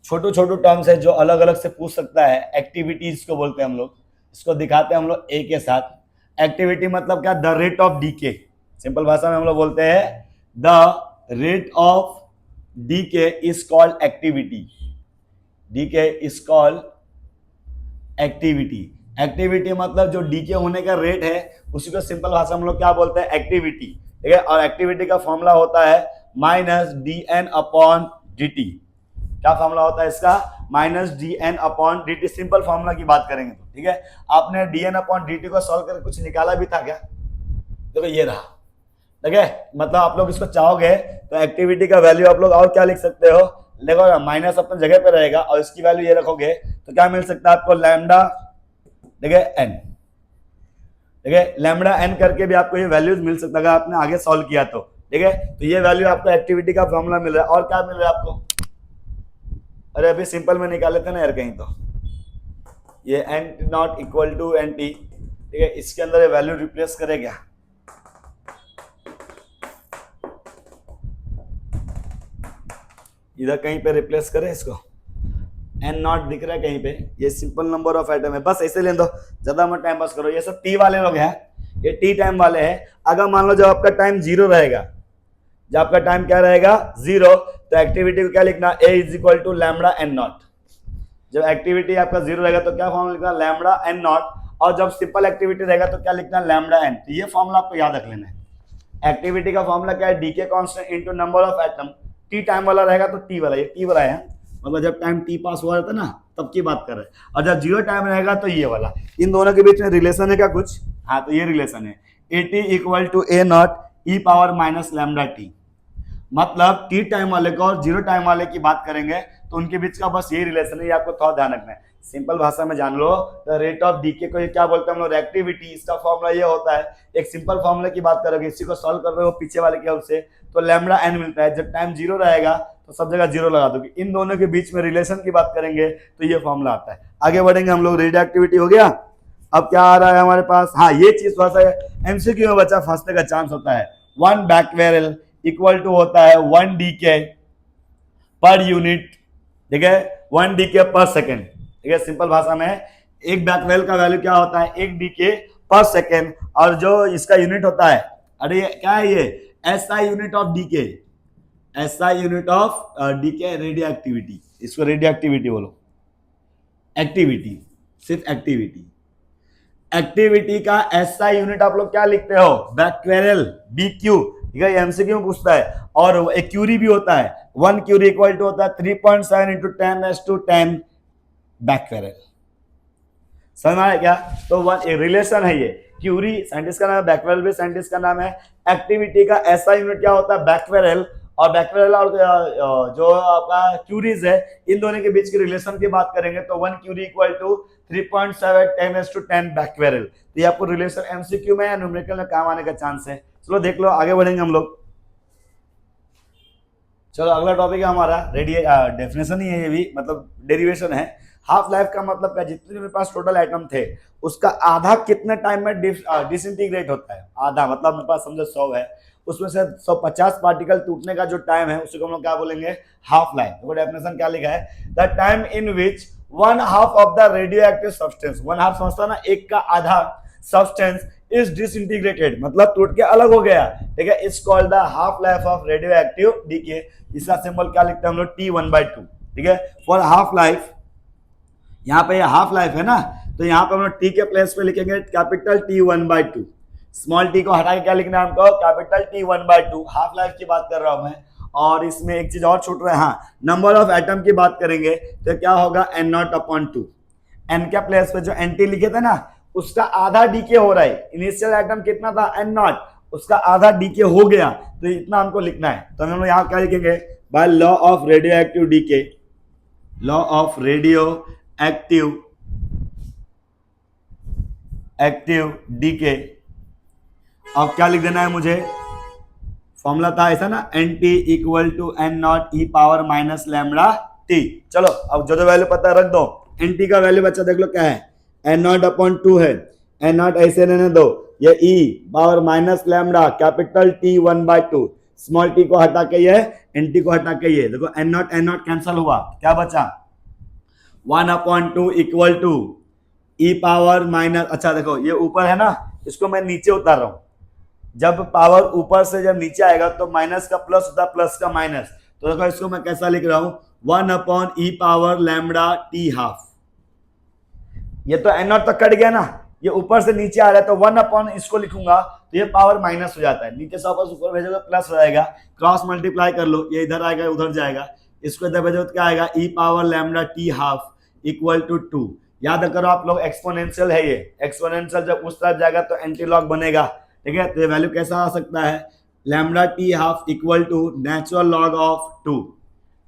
छोटू छोटू टर्म्स है जो अलग अलग से पूछ सकता है, एक्टिविटीज को बोलते हैं हम लोग। इसको दिखाते हैं हम लोग ए के साथ। एक्टिविटी मतलब क्या, the rate of decay. Simple भाषा में हम लोग बोलते हैं the rate of decay is called activity. Decay is called activity. Activity मतलब जो डीके होने का रेट है उसी को सिंपल भाषा में हम लोग क्या बोलते हैं एक्टिविटी। ठीक है, और एक्टिविटी का फॉर्मूला होता है minus D N upon D T. क्या फॉर्मूला होता है इसका, minus D N upon D T. Simple formula की बात करेंगे तो ठीक है, आपने D N upon D T को सॉल्व करके कुछ निकाला भी था क्या, देखो ये रहा। ठीक है, मतलब आप लोग इसको चाहोगे तो एक्टिविटी का वैल्यू आप लोग और क्या लिख सकते हो, देखो माइनस अपने जगह पे रहेगा और इसकी वैल्यू ये रखोगे तो क्या मिल सकता है आपको लैम्डा, ठीक है एन। ठीक है, लैम्डा एन करके भी आपको ये वैल्यूज मिल सकता है अगर आपने आगे सॉल्व किया तो। ठीक है, तो ये वैल्यू आपको एक्टिविटी का फॉर्मूला मिल रहा है। और क्या मिल रहा है आपको, अरे अभी सिंपल में निकाल लेते ना यार कहीं, तो ये N naught equal to N T. ठीक है, इसके अंदर ये वैल्यू रिप्लेस करे क्या, इधर कहीं पे रिप्लेस करें इसको, एन नॉट दिख रहा है कहीं पे, ये सिंपल नंबर ऑफ एटम है, बस ऐसे ले दो, ज्यादा मत टाइम पास करो। ये सब टी वाले लोग हैं, ये टी टाइम वाले हैं। अगर मान लो जब आपका टाइम जीरो रहेगा, जब आपका टाइम क्या रहेगा जीरो, तो एक्टिविटी को क्या लिखना, A is equal to lambda N naught. जब एक्टिविटी आपका जीरो रहेगा तो क्या फॉर्मूला लिखना, लैम्डा एन नॉट। और जब सिंपल एक्टिविटी रहेगा तो क्या लिखना, लैम्डा एन। तो ये फॉर्मूला आपको याद रख लेना है। एक्टिविटी का फॉर्मूला क्या है, decay constant into number of atom. T time वाला रहेगा तो टी वाला, ये टी वाला है, मतलब जब टाइम टी पास हुआ था ना तब की बात कर रहे हैं। और जब जीरो टाइम रहेगा तो ये वाला। इन दोनों के बीच में रिलेशन है क्या कुछ, हाँ तो ये रिलेशन है, A T equal to A naught E power minus lambda T. मतलब टी टाइम वाले को और जीरो टाइम वाले की बात करेंगे तो उनके बीच का बस ये रिलेशन है, ये आपको थोड़ा ध्यान रखना है। सिंपल भाषा में जान लो, द रेट ऑफ डीके को ये क्या बोलते हैं हम लोग, एक्टिविटी। इसका फॉर्मूला ये होता है, एक सिंपल फॉर्मूला की बात करोगे, इसी को सॉल्व कर रहे हो पीछे वाले की हेल्प से, तो लैम्डा एन मिलता है। जब टाइम जीरो रहेगा तो सब जगह जीरो लगा दोगे। इन दोनों के बीच में रिलेशन की बात करेंगे तो ये फॉर्मूला आता है। आगे बढ़ेंगे हम लोग, रेडियो एक्टिविटी हो गया। अब क्या आ रहा है हमारे पास, हाँ ये चीज थोड़ा सा एमसीक्यू में बच्चा फंसने का चांस होता है। वन बैकवेरल इक्वल टू होता है वन डीके पर यूनिट। ठीक है, वन डीके पर सेकेंड। ठीक है, सिंपल भाषा में एक बैकवेल का वैल्यू क्या होता है, एक डीके पर सेकेंड। और जो इसका यूनिट होता है, अरे क्या है ये, SI unit of decay, SI unit of decay radio activity. इसको रेडियो एक्टिविटी बोलो, एक्टिविटी सिर्फ एक्टिविटी। एक्टिविटी का एसआई यूनिट आप लोग क्या लिखते हो, बैकवेरल, बीक्यू। ठीक है, एमसीक्यू में पूछता है। और एक क्यूरी भी होता है, वन क्यूरी इक्वल टू होता है 3.7 इंटू 10⁻10 बैकवेरल। समझ में आया क्या, तो वन रिलेशन है ये। क्यूरी साइंटिस्ट का नाम है, बैकवेरल भी साइंटिस्ट का नाम है। एक्टिविटी का एसआई यूनिट क्या होता है, बैकवेरल। और बैकवेरल और जो आपका क्यूरीज है, इन दोनों के बीच की रिलेशन की बात करेंगे तो one curie equal to 3.7 10⁻10 becquerel. तो ये आपको रिलेशन एमसीक्यू में या न्यूमेरिकल में काम आने का चांस है। चलो देख लो, आगे बढ़ेंगे हम लोग। चलो अगला टॉपिक है हमारा डेफिनेशन ही है, ये भी मतलब डेरिवेशन है। हाफ लाइफ का मतलब क्या, जितने मेरे पास टोटल आइटम थे उसका आधा कितने टाइम में डिसइंटीग्रेट होता है। आधा मतलब मेरे पास समझो 100 है, उसमें से 150 पार्टिकल टूटने का जो टाइम है उसी को हम लोग क्या बोलेंगे, हाफ लाइफ। तो डेफिनेशन क्या लिखा है, the time in which one half of the radio active substance, one half समझता ना, एक का आधा सब्सटेंस इज डिसइंटीग्रेटेड, मतलब टूट के अलग हो गया। ठीक है, it's called the half life of radio active decay. इसका सिंबल क्या लिखते हैं हम लोग, T1/2। ठीक है, फॉर हाफ लाइफ यहाँ पे हाफ लाइफ है ना, तो यहाँ पे हम लोग टी के प्लेस पे लिखेंगे कैपिटल T1/2, स्मॉल टी को हटा के क्या लिखना है हमको, कैपिटल T1/2। हाफ लाइफ की बात कर रहा हूं मैं। और इसमें एक चीज और छूट रहा है, हाँ, नंबर ऑफ एटम की बात करेंगे तो क्या होगा N0/2। एन के प्लेस पे जो NT लिखे थे ना, उसका आधा डीके हो रहा है। इनिशियल एटम कितना था N0, उसका आधा डीके हो गया, तो इतना हमको लिखना है। तो हम लोग यहाँ क्या लिखेंगे, by law of radio active decay, law of radio active decay. अब क्या लिख देना है मुझे, फॉर्मूला था ऐसा ना, NT equal to N0 e⁻⁻ चलो अब जो वैल्यू पता है रख दो। NT का वैल्यू बच्चा देख लो क्या है, N0/2 है, N0 ऐसे रहने दो, ये e⁻⁻ capital T1/2, small t को हटा के ये NT को हटा के ये देखो N0 कैंसल हुआ, क्या बचा 1/2 इक्वल टू e⁻⁻, अच्छा देखो ये ऊपर है ना, इसको मैं नीचे उतार रहा हूं। जब पावर ऊपर से जब नीचे आएगा तो माइनस का प्लस होता है, प्लस का माइनस। तो देखो इसको मैं कैसा लिख रहा हूं, 1/e⁻⁻t²। ये तो N0 तक कट गया ना, ये ऊपर से नीचे आ रहा है, तो 1/ इसको लिखूंगा तो ये पावर माइनस हो जाता है, नीचे से वापस ऊपर भेजोगे प्लस हो जाएगा, क्रॉस मल्टीप्लाई कर लो, ये इधर आएगा उधर जाएगा, इसको इधर भेजो तो क्या आएगा e⁻⁻t² इक्वल टू 2। याद करो आप लोग, एक्सपोनेंशियल है ये, एक्सपोनेंशियल जब उस तरफ जाएगा तो एंटीलॉग बनेगा, ठीक है। तो ये वैल्यू कैसा आ सकता है, λt½ equal to natural log of 2।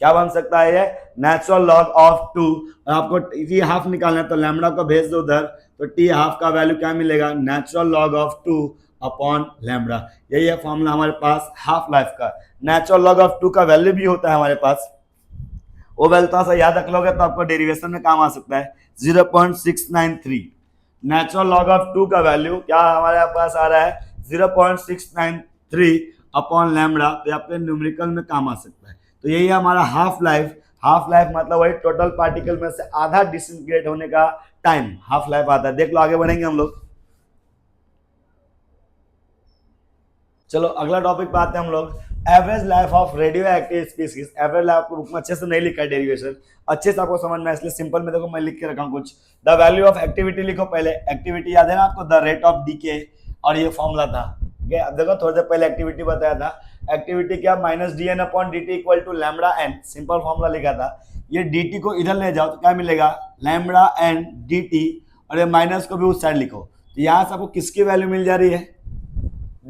क्या बन सकता है ये, नेचुरल लॉग ऑफ 2। आपको t½ निकालना है तो लैम्डा को भेज दो उधर, तो t½ का वैल्यू क्या मिलेगा, नेचुरल लॉग ऑफ 2/λ। यही है फॉर्मूला हमारे पास हाफ लाइफ का। नेचुरल लॉग ऑफ 2 का वैल्यू भी होता है हमारे पास, वो वैल्यू थोड़ा सा याद रख लोगे तो आपको डेरिवेशन में काम आ सकता है, 0.693। नेचुरल लॉग ऑफ 2 का वैल्यू क्या हमारे पास आ रहा है, 0.693/λ। तो आपके न्यूमेरिकल में काम आ सकता है। तो यही है हमारा हाफ लाइफ। हाफ लाइफ मतलब वही टोटल पार्टिकल में से आधा डिसइंटीग्रेट होने का टाइम हाफ लाइफ आता है। देख लो आगे बढ़ेंगे हम लोग। चलो अगला टॉपिक पे आते हैं हम लोग, average life of radio active species. Average life को बुक में अच्छे से नहीं लिखा है, डेरिवेशन अच्छे से आपको समझ में, इसलिए सिंपल में देखो मैं लिख के रखा हूं कुछ। द वैल्यू ऑफ एक्टिविटी लिखो पहले, एक्टिविटी याद है ना आपको, द रेट ऑफ डीके, और ये फॉर्मूला था, ठीक है। अब देखो थोड़ी देर पहले एक्टिविटी बताया था, एक्टिविटी क्या, -dn/dt equal to λn, simple formula लिखा था। ये dt को इधर ले जाओ तो क्या मिलेगा, λn dt, और ये माइनस को भी उस साइड लिखो। तो यहाँ से आपको किसकी वैल्यू मिल जा रही है,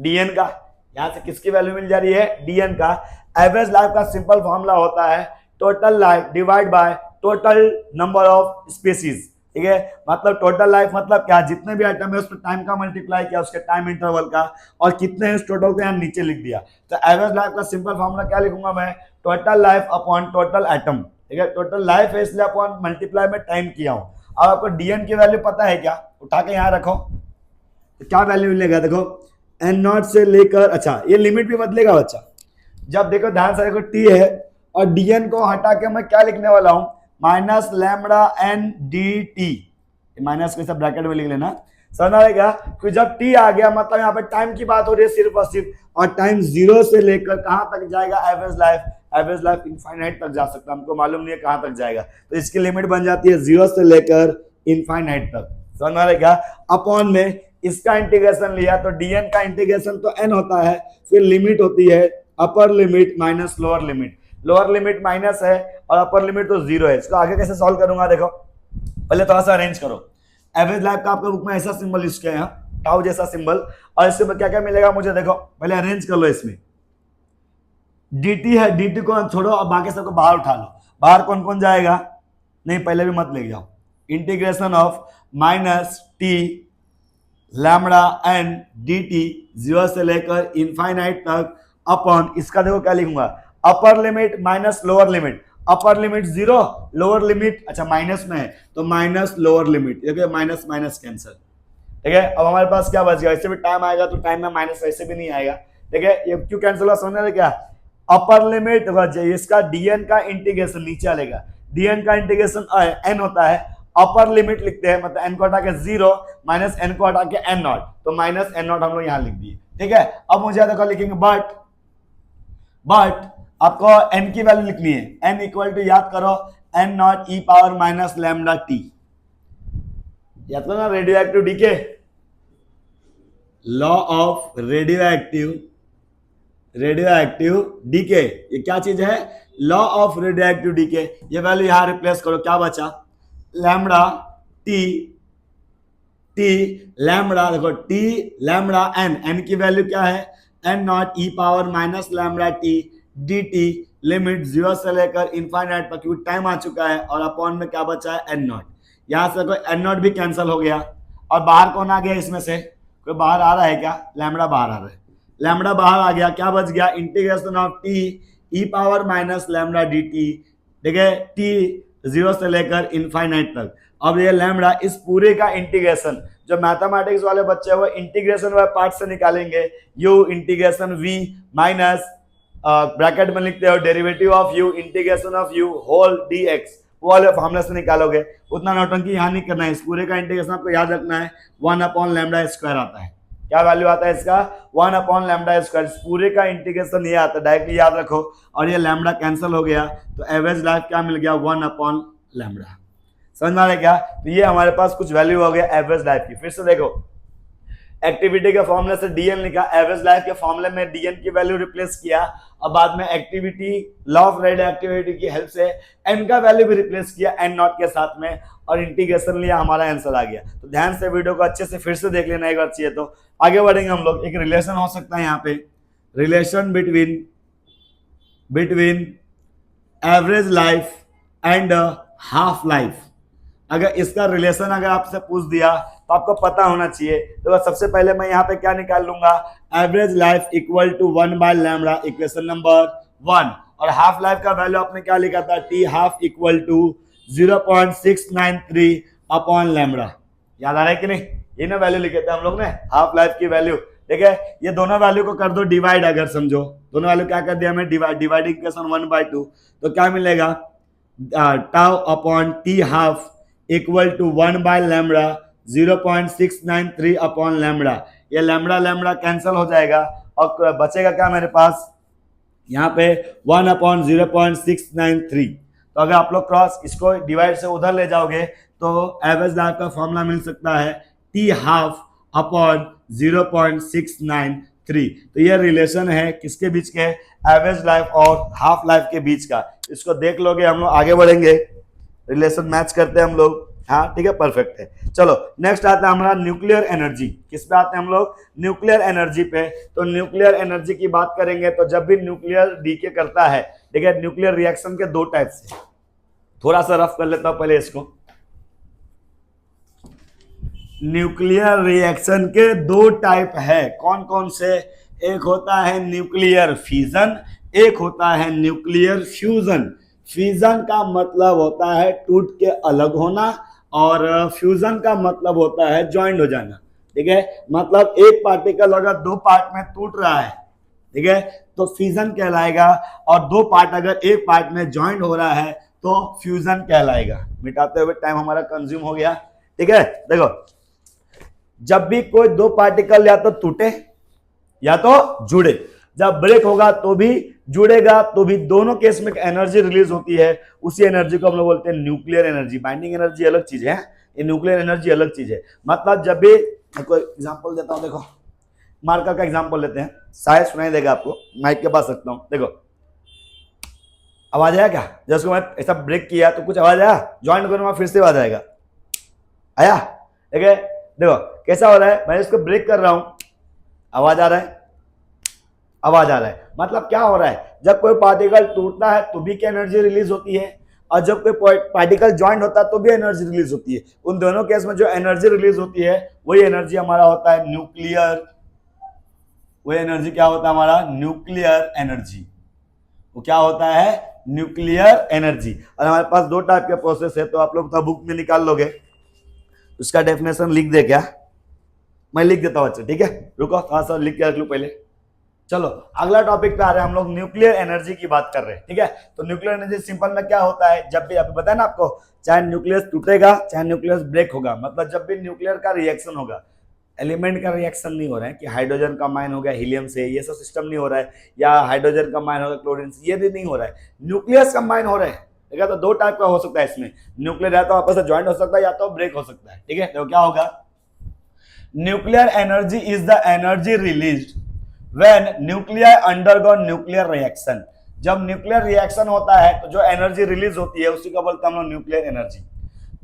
dn का। यहाँ से किसकी वैल्यू मिल जा रही है, dn का। एवरेज लाइफ का सिंपल फॉर्मूला होता है total life divide by total number of species, ठीक है। मतलब टोटल लाइफ मतलब क्या, जितने भी आइटम है उस पर टाइम का मल्टीप्लाई किया, उसके टाइम इंटरवल का, और कितने हैं उस टोटल को यहाँ नीचे लिख दिया। तो एवरेज लाइफ का सिंपल फॉर्मूला क्या लिखूंगा मैं, total life upon total item, ठीक है। टोटल लाइफ है इसलिए अपॉन मल्टीप्लाई में टाइम किया हूं। अब आपको dn की वैल्यू पता है क्या, उठा के यहाँ रखो तो क्या वैल्यू मिलेगा, देखो N0 से लेकर, अच्छा ये लिमिट भी बदलेगा बच्चा, जब देखो ध्यान से देखो t है और dn को हटा के मैं क्या लिखने वाला हूं, -λn dt, माइनस को सब ब्रैकेट में लिख लेना, समझ आएगा। कि जब t आ गया मतलब यहाँ पे टाइम की बात हो रही है सिर्फ और सिर्फ, और टाइम 0 से लेकर कहां तक जाएगा, average life. Average life infinite तक जा सकता है, हमको मालूम नहीं है कहां तक जाएगा, तो इसकी लिमिट बन जाती है 0 से लेकर इनफाइनाइट तक, समझ आएगा। अपॉन में इसका इंटीग्रेशन लिया तो dn का इंटीग्रेशन तो n होता है, फिर लिमिट होती है upper limit minus lower limit. Lower limit minus है और अपर लिमिट तो 0 है। इसको आगे कैसे सॉल्व करूंगा, देखो पहले थोड़ा सा अरेंज करो। एवरेज लाइफ का आपके बुक में ऐसा सिंबल यूज किया है, टाउ जैसा सिंबल, और इससे क्या क्या मिलेगा मुझे, देखो पहले अरेंज कर लो। इसमें dt है, dt को छोड़ो और बाकी सबको बाहर उठा लो। बाहर कौन कौन जाएगा, नहीं पहले भी मत ले जाओ। Integration of -t λn dt 0 से लेकर इनफाइनाइट तक अपॉन, इसका देखो क्या लिखूंगा, upper limit minus lower limit. Upper limit 0, lower limit अच्छा माइनस में है तो माइनस लोअर लिमिट, देखिए माइनस माइनस कैंसिल, ठीक है। अब हमारे पास क्या बच गया, ऐसे भी टाइम आएगा तो टाइम में माइनस वैसे भी नहीं आएगा, ठीक है। ये क्यों कैंसिल हुआ समझ रहे क्या, अपर लिमिट इसका dn का इंटीग्रेशन नीचे आएगा, dn का इंटीग्रेशन n होता है, अपर लिमिट लिखते हैं मतलब n को हटा के 0 माइनस n को हटा के n0, तो माइनस n0 हम लोग यहाँ लिख दिए, ठीक है। अब मुझे देखो लिखेंगे बट आपको n की वैल्यू लिखनी है, n इक्वल टू याद करो N0 e⁻⁻ λt, याद करो ना, radio active decay, law of radio active decay, ये क्या चीज है, law of radio active decay. ये वैल्यू यहां रिप्लेस करो, क्या बचा, लैम्बडा टी, लैम्बडा, देखो टी लैम्बडा एन की वैल्यू क्या है, N naught E power minus lambda T D T, limit 0 से लेकर इनफाइनाइट तक, क्योंकि टाइम आ चुका है, और अपॉन में क्या बचा है, एन नॉट। यहां से कोई एन नॉट भी कैंसिल हो गया, और बाहर कौन आ गया इसमें से, कोई बाहर आ रहा है क्या, लैम्बडा बाहर आ रहा है, लैम्बडा बाहर आ गया, क्या बच गया, integration of T E power minus lambda D T, ठीक है, टी 0 से लेकर इनफाइनाइट तक। अब ये लैम्बडा, इस पूरे का इंटीग्रेशन, जो मैथमेटिक्स वाले बच्चे हैं वो इंटीग्रेशन वाले पार्ट से निकालेंगे, U integration V minus bracket में लिखते हो derivative of U integration of U whole D X, वो वाले फॉर्मूले से निकालोगे। उतना नौटंकी यहाँ नहीं करना है, इस पूरे का इंटीग्रेशन आपको याद रखना है, 1 अपॉन लैम्बडा स्क्वायर आता है, क्या वैल्यू आता है इसका, 1 अपॉन लैम्बडा स्क्वायर। पूरे का इंटीग्रेशन ये आता है, डायरेक्टली याद रखो, और ये लैम्बडा कैंसिल हो गया, तो एवरेज लाइफ क्या मिल गया, 1 अपॉन लैम्बडा। समझ में आ रहा है क्या, तो ये हमारे पास कुछ वैल्यू हो गया एवरेज लाइफ की। फिर से देखो, एक्टिविटी के फॉर्मूले से डीएन लिखा, एवरेज लाइफ के फॉर्मूले में डीएन की वैल्यू रिप्लेस किया, अब बाद में activity, law of radio activity की हेल्प से एन का वैल्यू भी रिप्लेस किया एन नॉट के साथ में, और इंटीग्रेशन लिया, हमारा आंसर आ गया। तो ध्यान से वीडियो को अच्छे से फिर से देख लेना एक बार चाहिए तो। आगे बढ़ेंगे हम लोग, एक रिलेशन हो सकता है यहाँ पे, relation between average life and half life. अगर इसका रिलेशन अगर आपसे पूछ दिया तो आपको पता होना चाहिए। तो सबसे पहले मैं यहाँ पे क्या निकाल लूंगा, average life equal to 1 by lambda, equation number 1, और हाफ लाइफ का वैल्यू आपने क्या लिखा था, T half equal to 0.693 upon lambda. याद आ रहा है कि नहीं, ये ना वैल्यू लिखे थे हम लोग ने, हाफ लाइफ की वैल्यू, ठीक है। ये दोनों वैल्यू को कर दो डिवाइड, अगर समझो दोनों वैल्यू क्या कर दिया हमें, डिवाइडिंग इक्वेशन 1/2, तो क्या मिलेगा, tau upon T half equal to 1 by lambda 0.693 upon lambda. ये लैम्बडा लैम्बडा कैंसिल हो जाएगा, और बचेगा क्या मेरे पास यहाँ पे 1 अपॉन 0.693। तो अगर आप लोग क्रॉस इसको डिवाइड से उधर ले जाओगे तो एवरेज लाइफ का फॉर्मूला मिल सकता है टी हाफ अपॉन 0.693। तो ये रिलेशन है किसके बीच के, एवरेज लाइफ और हाफ लाइफ के बीच का। इसको देख लोगे, हम लोग आगे बढ़ेंगे, रिलेशन मैच करते हैं हम लोग, हाँ ठीक है, परफेक्ट है। चलो नेक्स्ट आता है हमारा न्यूक्लियर एनर्जी। किस पे आते हैं हम लोग, न्यूक्लियर एनर्जी पे। तो न्यूक्लियर एनर्जी की बात करेंगे तो जब भी न्यूक्लियर डीके करता है, ठीक है, न्यूक्लियर रिएक्शन के दो टाइप्स है, थोड़ा सा रफ कर लेता हूं पहले इसको। न्यूक्लियर रिएक्शन के दो टाइप है, कौन कौन से, एक होता है न्यूक्लियर फिजन, एक होता है न्यूक्लियर फ्यूजन। फिजन का मतलब होता है टूट के अलग होना, और फ्यूजन का मतलब होता है ज्वाइंट हो जाना, ठीक है। मतलब एक पार्टिकल अगर दो पार्ट में टूट रहा है, ठीक है, तो फ्यूजन कहलाएगा, और दो पार्ट अगर एक पार्ट में ज्वाइंट हो रहा है तो फ्यूजन कहलाएगा। मिटाते हुए टाइम हमारा कंज्यूम हो गया, ठीक है। देखो, जब भी कोई दो पार्टिकल या तो टूटे या तो जुड़े, जब ब्रेक होगा तो भी जुड़ेगा तो भी, दोनों केस में एनर्जी रिलीज होती है, उसी एनर्जी को हम लोग बोलते हैं न्यूक्लियर एनर्जी। बाइंडिंग एनर्जी अलग चीज है, ये न्यूक्लियर एनर्जी अलग चीज है। मतलब जब भी, कोई एग्जांपल देता हूं, देखो मार्कर का एग्जांपल लेते हैं, शायद सुनाई देगा आपको, माइक के पास रखता हूं। देखो आवाज आया क्या, जब उसको मैं ऐसा ब्रेक किया तो कुछ आवाज आया, ज्वाइंट करूंगा फिर से आवाज आएगा, आया, ठीक है। देखो कैसा हो रहा है, मैं इसको ब्रेक कर रहा हूं, आवाज आ रहा है, आवाज आ रहा है। मतलब क्या हो रहा है, जब कोई पार्टिकल टूटता है तो भी क्या एनर्जी रिलीज होती है, और जब कोई पार्टिकल ज्वाइंट होता है तो भी एनर्जी रिलीज होती है। उन दोनों केस में जो एनर्जी रिलीज होती है वही एनर्जी हमारा होता है न्यूक्लियर, वही एनर्जी क्या होता है हमारा, न्यूक्लियर एनर्जी। वो क्या होता है, न्यूक्लियर एनर्जी। और हमारे पास दो टाइप के प्रोसेस है, तो आप लोग तो बुक में निकाल लोगे, उसका डेफिनेशन लिख दे क्या, मैं लिख देता हूं, अच्छा ठीक है, रुको थोड़ा सा लिख के रख लूं पहले। चलो अगला टॉपिक पे आ रहे हैं हम लोग, न्यूक्लियर एनर्जी की बात कर रहे हैं, ठीक है। तो न्यूक्लियर एनर्जी सिंपल में क्या होता है, जब भी अभी बताया ना आपको, चाहे न्यूक्लियस टूटेगा चाहे न्यूक्लियस ब्रेक होगा, मतलब जब भी न्यूक्लियर का रिएक्शन होगा, एलिमेंट का रिएक्शन नहीं हो रहा है कि हाइड्रोजन कंबाइन हो गया हीलियम से, ये सब सिस्टम नहीं हो रहा है, या हाइड्रोजन कंबाइन हो गया क्लोरीन से, ये भी नहीं हो रहा है, न्यूक्लियस कंबाइन हो रहे हैं। ठीक है। तो दो टाइप का हो सकता है इसमें, न्यूक्लियर या तो आपस में ज्वाइंट हो सकता है या तो ब्रेक हो सकता है, ठीक है। तो क्या होगा, nuclear energy is the energy released when nuclear undergo nuclear reaction. जब न्यूक्लियर रिएक्शन होता है तो जो एनर्जी रिलीज होती है उसी को बोलते हैं हम लोग nuclear energy.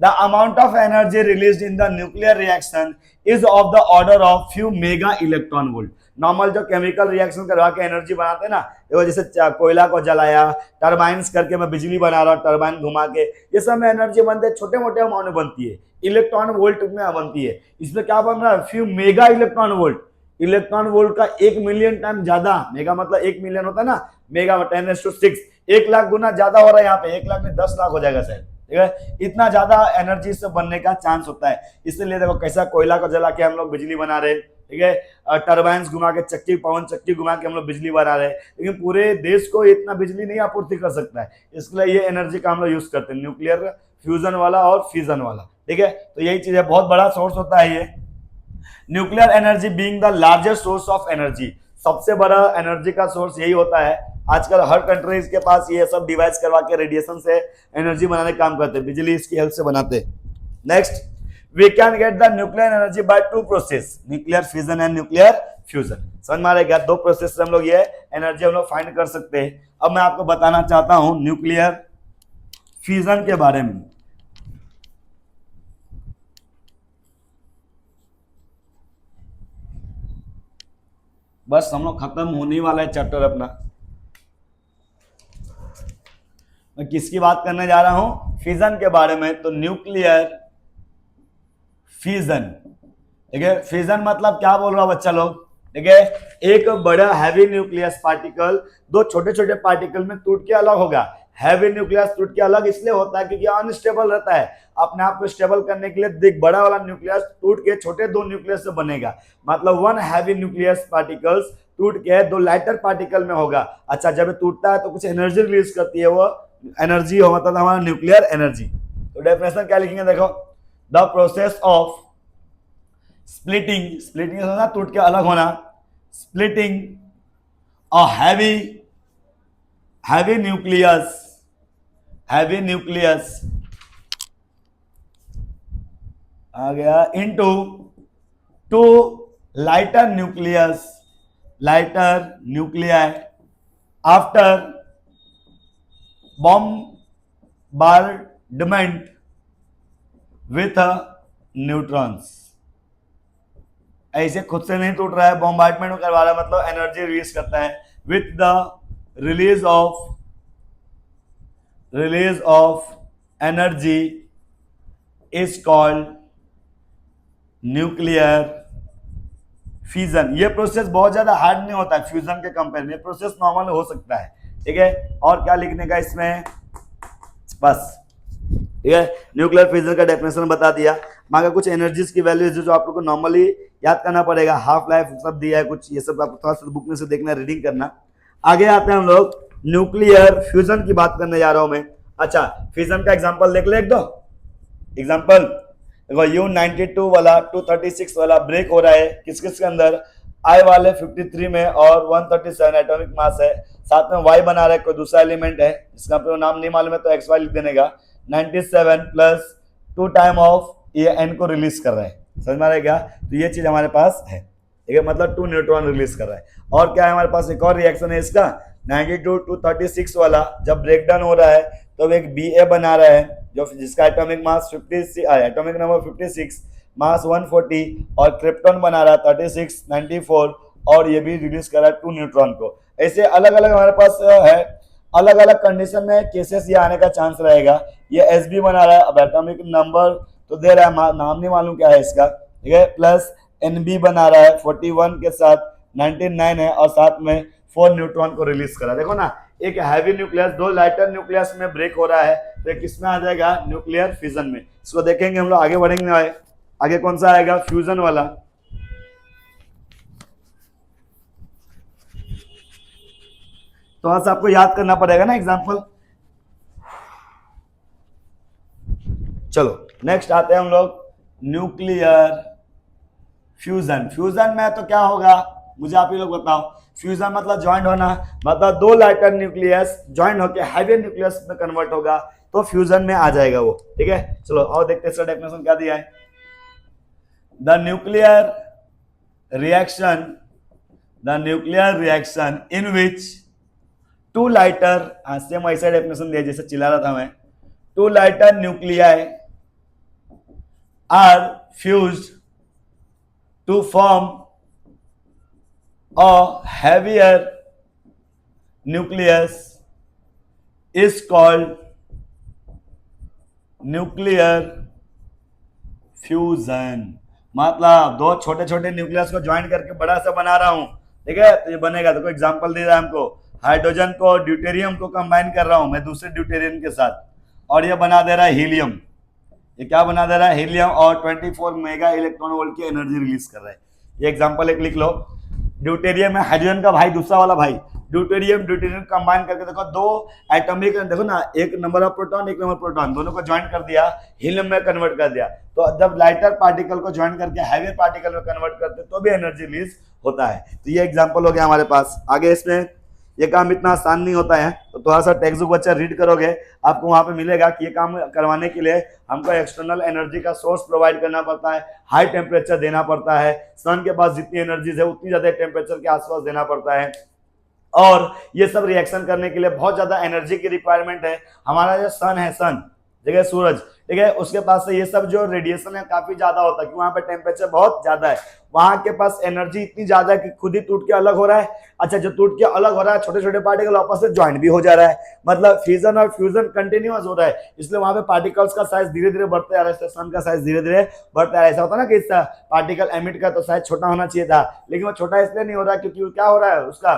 The amount of energy release in the nuclear reaction is of the order of few mega electron volt. Normal जो केमिकल रिएक्शन करवा के एनर्जी बनाते हैं ना, देखो जैसे कोयला को जलाया, टरबाइंस करके मैं बिजली बना रहा हूँ, टरबाइन घुमा के, ये सब में एनर्जी बनते हैं, छोटे मोटे अमाउंट में बनती है, इलेक्ट्रॉन वोल्ट में बनती है। इसमें क्या बन रहा है, few mega electron volt. Electron volt का 1 मिलियन टाइम ज्यादा, मेगा मतलब 1 मिलियन होता है ना, मेगा 10⁶, 1 लाख गुना ज्यादा हो रहा है यहाँ पे, 1 लाख में 10 लाख हो जाएगा शायद, ठीक है। इतना ज्यादा एनर्जी से बनने का चांस होता है। इसलिए देखो कैसा कोयला को जला के हम लोग बिजली बना रहे हैं, ठीक है, टरबाइंस घुमा के, चक्की, पवन चक्की घुमा के हम लोग बिजली बना रहे हैं, लेकिन पूरे देश को इतना बिजली नहीं आपूर्ति कर सकता है। इसलिए ये एनर्जी का हम लोग यूज करते हैं, न्यूक्लियर फ्यूजन वाला और फिजन वाला, ठीक है। तो यही चीज है, बहुत बड़ा सोर्स होता है ये nuclear energy being the largest source of energy. सबसे बड़ा एनर्जी का सोर्स यही होता है। आजकल हर कंट्रीज के पास ये सब डिवाइस करवा के रेडिएशन से एनर्जी बनाने का काम करते हैं, बिजली इसकी हेल्प से बनाते हैं। Next, we can get the nuclear energy by 2 process, nuclear fission and nuclear fusion. समझ में आ रहा है, 2 प्रोसेस से हम लोग ये एनर्जी हम लोग फाइंड कर सकते हैं। अब मैं आपको बताना चाहता हूं न्यूक्लियर फ्यूजन के बारे में। बस हम लोग खत्म होने वाला है चैप्टर अपना। मैं किसकी बात करने जा रहा हूं, फिजन के बारे में। तो न्यूक्लियर फिजन, ठीक है। फिजन मतलब क्या बोल रहा हूं बच्चा लोग, ठीक है, एक बड़ा हैवी न्यूक्लियस पार्टिकल 2 छोटे छोटे पार्टिकल में टूट के अलग होगा। हैवी न्यूक्लियस टूट के अलग इसलिए होता है क्योंकि अनस्टेबल रहता है। अपने आप को स्टेबल करने के लिए देख, बड़ा वाला न्यूक्लियस टूट के छोटे 2 न्यूक्लियस से बनेगा, मतलब 1 हैवी न्यूक्लियस पार्टिकल्स टूट के 2 लाइटर पार्टिकल में होगा। अच्छा, जब टूटता है तो कुछ एनर्जी रिलीज करती है, वो एनर्जी हो मतलब हमारा न्यूक्लियर एनर्जी। तो डेफिनेशन क्या लिखेंगे, देखो, the process of splitting, splitting होना टूट के अलग होना, स्प्लिटिंग अ हैवी न्यूक्लियस आ गया into 2 lighter nuclei after bombardment with neutrons. ऐसे खुद से नहीं टूट रहा है, बॉम्बार्डमेंट करवा रहा है, मतलब एनर्जी रिलीज करता है। With the release of energy is called nuclear fusion. ये प्रोसेस बहुत ज्यादा हार्ड नहीं होता है फ्यूजन के कंपेयर में, प्रोसेस नॉर्मल हो सकता है, ठीक है। और क्या लिखने का इसमें, बस, ठीक है। न्यूक्लियर फ्यूजन का डेफिनेशन बता दिया। मगर कुछ एनर्जीज की वैल्यूज जो आपको को नॉर्मली याद करना पड़ेगा, हाफ लाइफ सब दिया है कुछ, ये सब आपको थोड़ा सा बुक में से देखना, रीडिंग करना। आगे आते हैं हम लोग न्यूक्लियर फ्यूजन की बात करने जा रहा हूं मैं। अच्छा, फ्यूजन का एग्जांपल देख ले, एक दो एग्जांपल देखो। U92 वाला 236 वाला ब्रेक हो रहा है किस किस के अंदर, I वाले 53 में और 137 एटॉमिक मास है, साथ में Y बना रहा है, कोई दूसरा एलिमेंट है जिसका आपको नाम नहीं मालूम है तो XY लिख देने का। 97 प्लस 2 टाइम ऑफ ये N को रिलीज कर रहा है, समझ में आ रहा है क्या। तो ये चीज हमारे पास है, ठीक है, मतलब 2 न्यूट्रॉन रिलीज कर रहा है। और क्या है हमारे पास, एक और रिएक्शन है इसका 92 236 वाला, जब ब्रेक डाउन हो रहा है तो एक Ba बना रहा है जो जिसका एटॉमिक मास 56, एटॉमिक नंबर 56, मास 140, और क्रिप्टॉन बना रहा है 36 94, और ये भी रिलीज कर रहा है 2 न्यूट्रॉन को। ऐसे अलग अलग हमारे पास है, अलग अलग कंडीशन में केसेस ये आने का चांस रहेगा। ये Sb बना रहा है, अब एटॉमिक नंबर तो दे रहा है, नाम नहीं मालूम क्या है इसका, ठीक है, प्लस Nb बना रहा है 41 के साथ 99 है, और साथ में 4 न्यूट्रॉन को रिलीज करा। देखो ना, एक हैवी न्यूक्लियस 2 लाइटर न्यूक्लियस में ब्रेक हो रहा है, तो ये किसमें आ जाएगा, न्यूक्लियर फ्यूजन में। इसको देखेंगे हम लोग, आगे बढ़ेंगे। आगे कौन सा आएगा, फ्यूजन वाला। तो आज आपको याद करना पड़ेगा ना एग्जांपल। चलो नेक्स्ट आते हैं हम लोग न्यूक्लियर फ्यूजन। फ्यूजन में तो क्या होगा, मुझे आप ही लोग बताओ। फ्यूजन मतलब ज्वाइंट होना, मतलब दो लाइटर न्यूक्लियस ज्वाइंट होकर हैवियर न्यूक्लियस में कन्वर्ट होगा तो फ्यूजन में आ जाएगा वो। ठीक है, चलो और देखते हैं इसका डेफिनेशन क्या दिया है। The nuclear reaction in which two lighter, same ऐसा डेफिनेशन दिया जैसे चिल्ला रहा था मैं, two lighter nuclei are fused to form a heavier nucleus is called nuclear fusion। मतलब दो छोटे छोटे न्यूक्लियस को ज्वाइन करके बड़ा सा बना रहा हूं, ठीक है, तो ये बनेगा। देखो एग्जांपल दे रहा है हमको, हाइड्रोजन को ड्यूटेरियम को कंबाइन कर रहा हूं मैं दूसरे ड्यूटेरियम के साथ, और ये बना दे रहा है हीलियम। ये क्या बना दे रहा है? हीलियम, और 24 मेगा इलेक्ट्रॉन वोल्ट की एनर्जी रिलीज कर रहा है। ये एग्जांपल एक लिख लो, ड्यूटेरियम है हाइड्रोजन का भाई, दूसरा वाला भाई ड्यूटेरियम कंबाइन करके देखो दो एटॉमिक, देखो ना, एक नंबर ऑफ प्रोटॉन एक नंबर प्रोटॉन, दोनों को ज्वाइन कर दिया, हीलियम में कन्वर्ट कर दिया। तो जब लाइटर पार्टिकल को ज्वाइन करके हैवी पार्टिकल में कन्वर्ट करते तो भी एनर्जी रिलीज होता है। तो ये एग्जांपल हो गया हमारे पास। आगे इसमें ये काम इतना आसान नहीं होता है, तो थोड़ा सा टेक्स्ट बुक बच्चा रीड करोगे, आपको वहां पे मिलेगा कि ये काम करवाने के लिए हमको एक्सटर्नल एनर्जी का सोर्स प्रोवाइड करना पड़ता है, हाई टेम्परेचर देना पड़ता है, सन के पास जितनी एनर्जीज है उतनी ज्यादा टेम्परेचर के आसपास देना पड़ता है, और ये सब रिएक्शन करने के लिए बहुत ज्यादा एनर्जी की रिक्वायरमेंट है। हमारा जो सन है, सन जगह सूरज, ठीक है, उसके पास से ये सब जो रेडिएशन है काफी ज्यादा होता है, क्योंकि वहां पे टेम्परेचर बहुत ज्यादा है, वहां के पास एनर्जी इतनी ज्यादा है कि खुद ही टूट के अलग हो रहा है। अच्छा, जो टूट के अलग हो रहा है, छोटे छोटे पार्टिकल आपस में ज्वाइंट भी हो जा रहा है, मतलब फ्यूजन और फ्यूजन कंटिन्यूअस हो रहा है, इसलिए वहां पे पार्टिकल्स का साइज धीरे धीरे बढ़ते आ रहा है, सन का साइज धीरे धीरे बढ़ता है। ऐसा होता है ना कि इसका पार्टिकल एमिट का तो साइज छोटा होना चाहिए था, लेकिन वो छोटा इसलिए नहीं हो रहा है क्योंकि क्या हो रहा है, उसका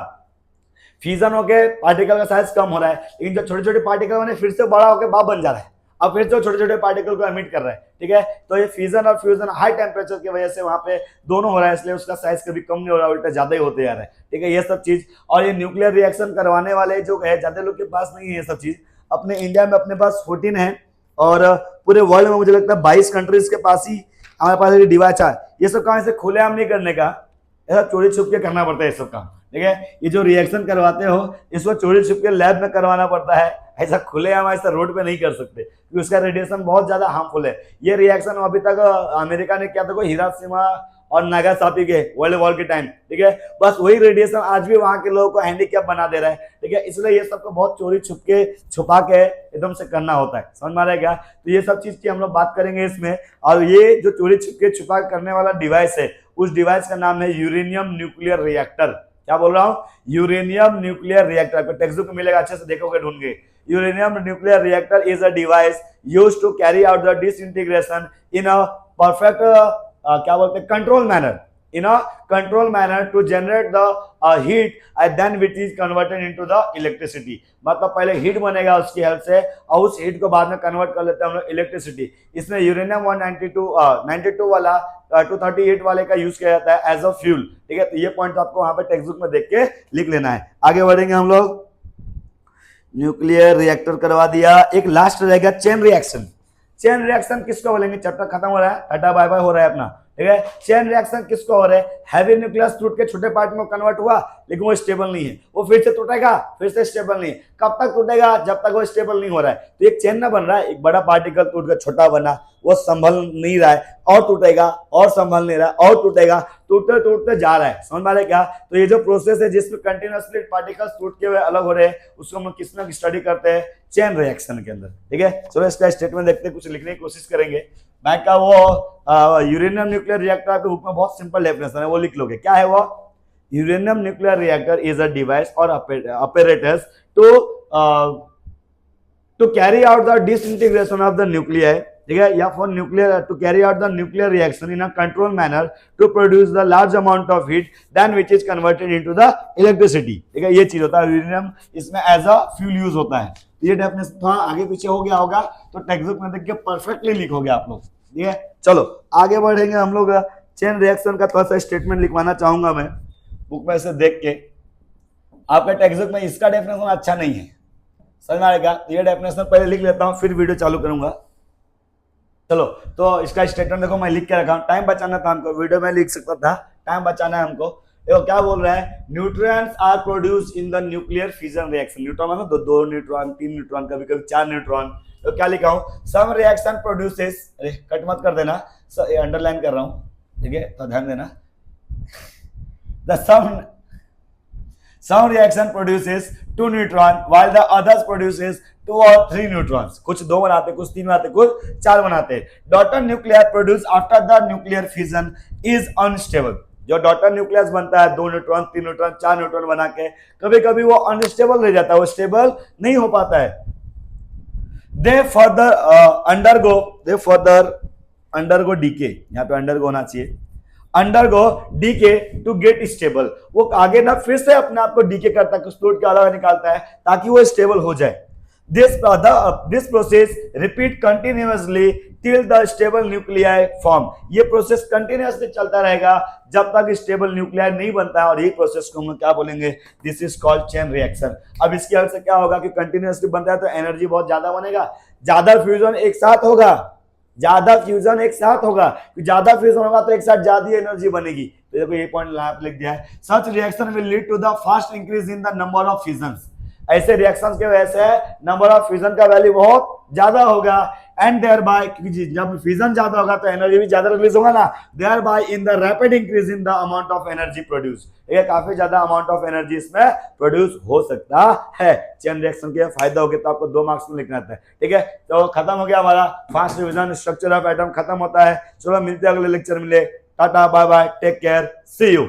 फ्यूजन होकर पार्टिकल का साइज कम हो रहा है, लेकिन जो छोटे छोटे पार्टिकल बने फिर से बड़ा होकर बाप बन जा रहा है, अब फिर से छोटे छोटे पार्टिकल को एमिट कर रहा है। ठीक है, तो ये फ्यूजन और फ्यूजन हाई टेम्परेचर की वजह से वहां पे दोनों हो रहा है, इसलिए उसका साइज कभी कम नहीं हो रहा, उल्टा ज्यादा ही होते जा रहा है। ठीक है, ये सब चीज, और ये न्यूक्लियर रिएक्शन करवाने वाले जो है ज्यादा लोग के पास नहीं है ये सब चीज। अपने इंडिया में अपने पास 14 है, और पूरे वर्ल्ड में मुझे लगता है 22 कंट्रीज के पास ही हमारे पास एक डिवाइस है। ये सब काम ऐसे खुलेआम नहीं करने का, ऐसा चोरी छुप के करना पड़ता है ये सब काम। ठीक है, ये जो रिएक्शन करवाते हो इसको चोरी छुप के लैब में करवाना पड़ता है, ऐसा खुलेआम ऐसा रोड पे नहीं कर सकते, क्योंकि उसका रेडिएशन बहुत ज्यादा हार्मफुल है। ये रिएक्शन अभी तक अमेरिका ने किया था, कोई हिरोशिमा और नागासाकी के वर्ल्ड वॉर के टाइम। ठीक है, बस वही रेडिएशन आज भी वहां के लोगों को हैंडीकैप बना दे रहा है। ठीक है, इसलिए ये सबको बहुत चोरी छुपा के एकदम से करना होता है, समझ में आ रहा है क्या? तो ये सब चीज की हम लोग बात करेंगे इसमें। और ये जो चोरी छुपा करने वाला डिवाइस है, उस डिवाइस का नाम है यूरेनियम न्यूक्लियर रिएक्टर। क्या बोल रहा हूँ? Uranium nuclear reactor. आपको टेक्स्ट बुक में मिलेगा, अच्छे से देखोगे ढूंढ के। Uranium nuclear reactor is a device used to carry out the disintegration in a perfect क्या बोलते हैं, control manner, in a control manner to generate the heat and then which is converted into the electricity। मतलब पहले heat बनेगा उसकी help से, और उस हीट को बाद में कन्वर्ट कर लेते हैं हम लोग इलेक्ट्रिसिटी। इसमें यूरेनियम 92 वाला 238 वाले का यूज किया जाता है एज अ फ्यूल। ठीक है, तो ये पॉइंट आपको वहां पे टेक्स्ट बुक में देख के लिख लेना है। आगे बढ़ेंगे हम लोग। न्यूक्लियर रिएक्टर करवा दिया, एक लास्ट रहेगा चेन रिएक्शन। चेन रिएक्शन किसको बोलेंगे? चैप्टर खत्म हो रहा है, टाटा बाय बाय हो रहा है अपना। ठीक है, चेन रिएक्शन किसको हो रहा है? हैवी न्यूक्लियस टूट के छोटे पार्ट में कन्वर्ट हुआ, लेकिन वो स्टेबल नहीं है, वो फिर से टूटेगा, फिर से स्टेबल नहीं है। कब तक टूटेगा? जब तक वो स्टेबल नहीं हो रहा है। तो एक चेन ना बन रहा है, एक बड़ा पार्टिकल टूट कर छोटा बना, वो संभल नहीं रहा है, और टूटेगा, और संभल नहीं रहा है, और टूटेगा, टूटते टूटते जा रहा है, समझ में आ रहा है क्या? तो ये जो प्रोसेस है जिसमें कंटिन्यूअसली पार्टिकल्स टूट के हुए अलग हो रहे हैं, उसको हम किस में स्टडी करते हैं? चेन रिएक्शन के अंदर। ठीक है, चलो इसका स्टेटमेंट देखते हैं, कुछ लिखने की कोशिश करेंगे। मैं का वो यूरेनियम न्यूक्लियर रिएक्टर आपके बुक में बहुत सिंपल डेफिनेशन है, वो लिख लोगे। क्या है वो? Uranium nuclear reactor is a device और apparatus to carry out the disintegration of the nuclei। ठीक है, या for nuclear to carry out the nuclear reaction in a control manner to produce the large amount of heat then which is converted into the electricity. ठीक है, ये चीज होता है uranium, इसमें एज अ फ्यूल यूज होता है। ये डेफिनेशन थोड़ा आगे पीछे हो गया होगा तो टेक्स्ट बुक में देख के परफेक्टली लिखोगे आप लोग। ठीक है, चलो आगे बढ़ेंगे हम लोग। चेन रिएक्शन का थोड़ा सा स्टेटमेंट लिखवाना चाहूंगा मैं बुक में से देख के। आपका टेक्स्ट बुक में इसका डेफिनेशन अच्छा नहीं है, समझ में आएगा? तो ये डेफिनेशन पहले लिख लेता हूँ, फिर वीडियो चालू करूंगा। चलो, तो इसका स्टेटमेंट देखो मैं लिख के रखा हूँ, टाइम बचाना था हमको, वीडियो में लिख सकता था, टाइम बचाना है हमको। देखो क्या बोल रहा है, neutrons are produce in the nuclear fission reaction. Neutron मतलब दो न्यूट्रॉन, 3 न्यूट्रॉन, कभी कभी 4 न्यूट्रॉन। तो क्या लिखा हूं, सम रिएक्शन प्रोड्यूसेस, अरे कट मत कर देना, अंडरलाइन कर रहा हूं, ठीक है, तो ध्यान देना। The some reaction produces 2 neutron while the others produces 2 or 3 neutrons। कुछ 2 बनाते, कुछ 3 बनाते, कुछ 4 बनाते। Daughter nuclear produce after the nuclear fission is unstable. जो डॉटर न्यूक्लियस बनता है 2 न्यूट्रॉन, 3 न्यूट्रॉन, 4 न्यूट्रॉन बना के, कभी कभी वो अनस्टेबल रह जाता है, वो स्टेबल नहीं हो पाता है। दे फर्दर अंडरगो डीके, यहाँ पे अंडरगो होना चाहिए, undergo decay to get stable. वो आगे ना फिर से अपने आप को डीके करता है, कुछ तोड़ के अलग निकालता है ताकि वो स्टेबल हो जाए। This process repeat continuously till the stable nuclei form. ये प्रोसेस कंटिन्यूअसली चलता रहेगा जब तक स्टेबल न्यूक्लियाई नहीं बनता है, और यही प्रोसेस को हम क्या बोलेंगे, this is called chain reaction. अब इसकी वजह से क्या होगा कि कंटिन्यूअसली बनता है तो एनर्जी बहुत ज्यादा बनेगा, ज्यादा फ्यूजन एक साथ होगा, ज्यादा फ्यूजन एक साथ होगा, ज्यादा फ्यूजन होगा तो एक साथ ज्यादा एनर्जी बनेगी। तो देखो ये पॉइंट यहाँ पे लिख दिया है, such reaction will lead to the fast increase in the number of fusions. ऐसे रिएक्शंस के वजह से नंबर ऑफ फ्यूजन का वैल्यू बहुत ज्यादा होगा, एंड देयर बाय, जब फ्यूजन ज्यादा होगा तो एनर्जी भी ज्यादा रिलीज होगा ना, thereby in the rapid increase in the amount of energy produce. ये काफी ज्यादा अमाउंट ऑफ एनर्जी इसमें प्रोड्यूस हो सकता है। चेन रिएक्शन के फायदा हो गया, तो आपको 2 मार्क्स में लिखना था, ठीक है। तो खत्म हो गया हमारा fast revision, structure of atom खत्म होता है। चलो मिलते हैं अगले लेक्चर में, tata bye bye, take care, see you.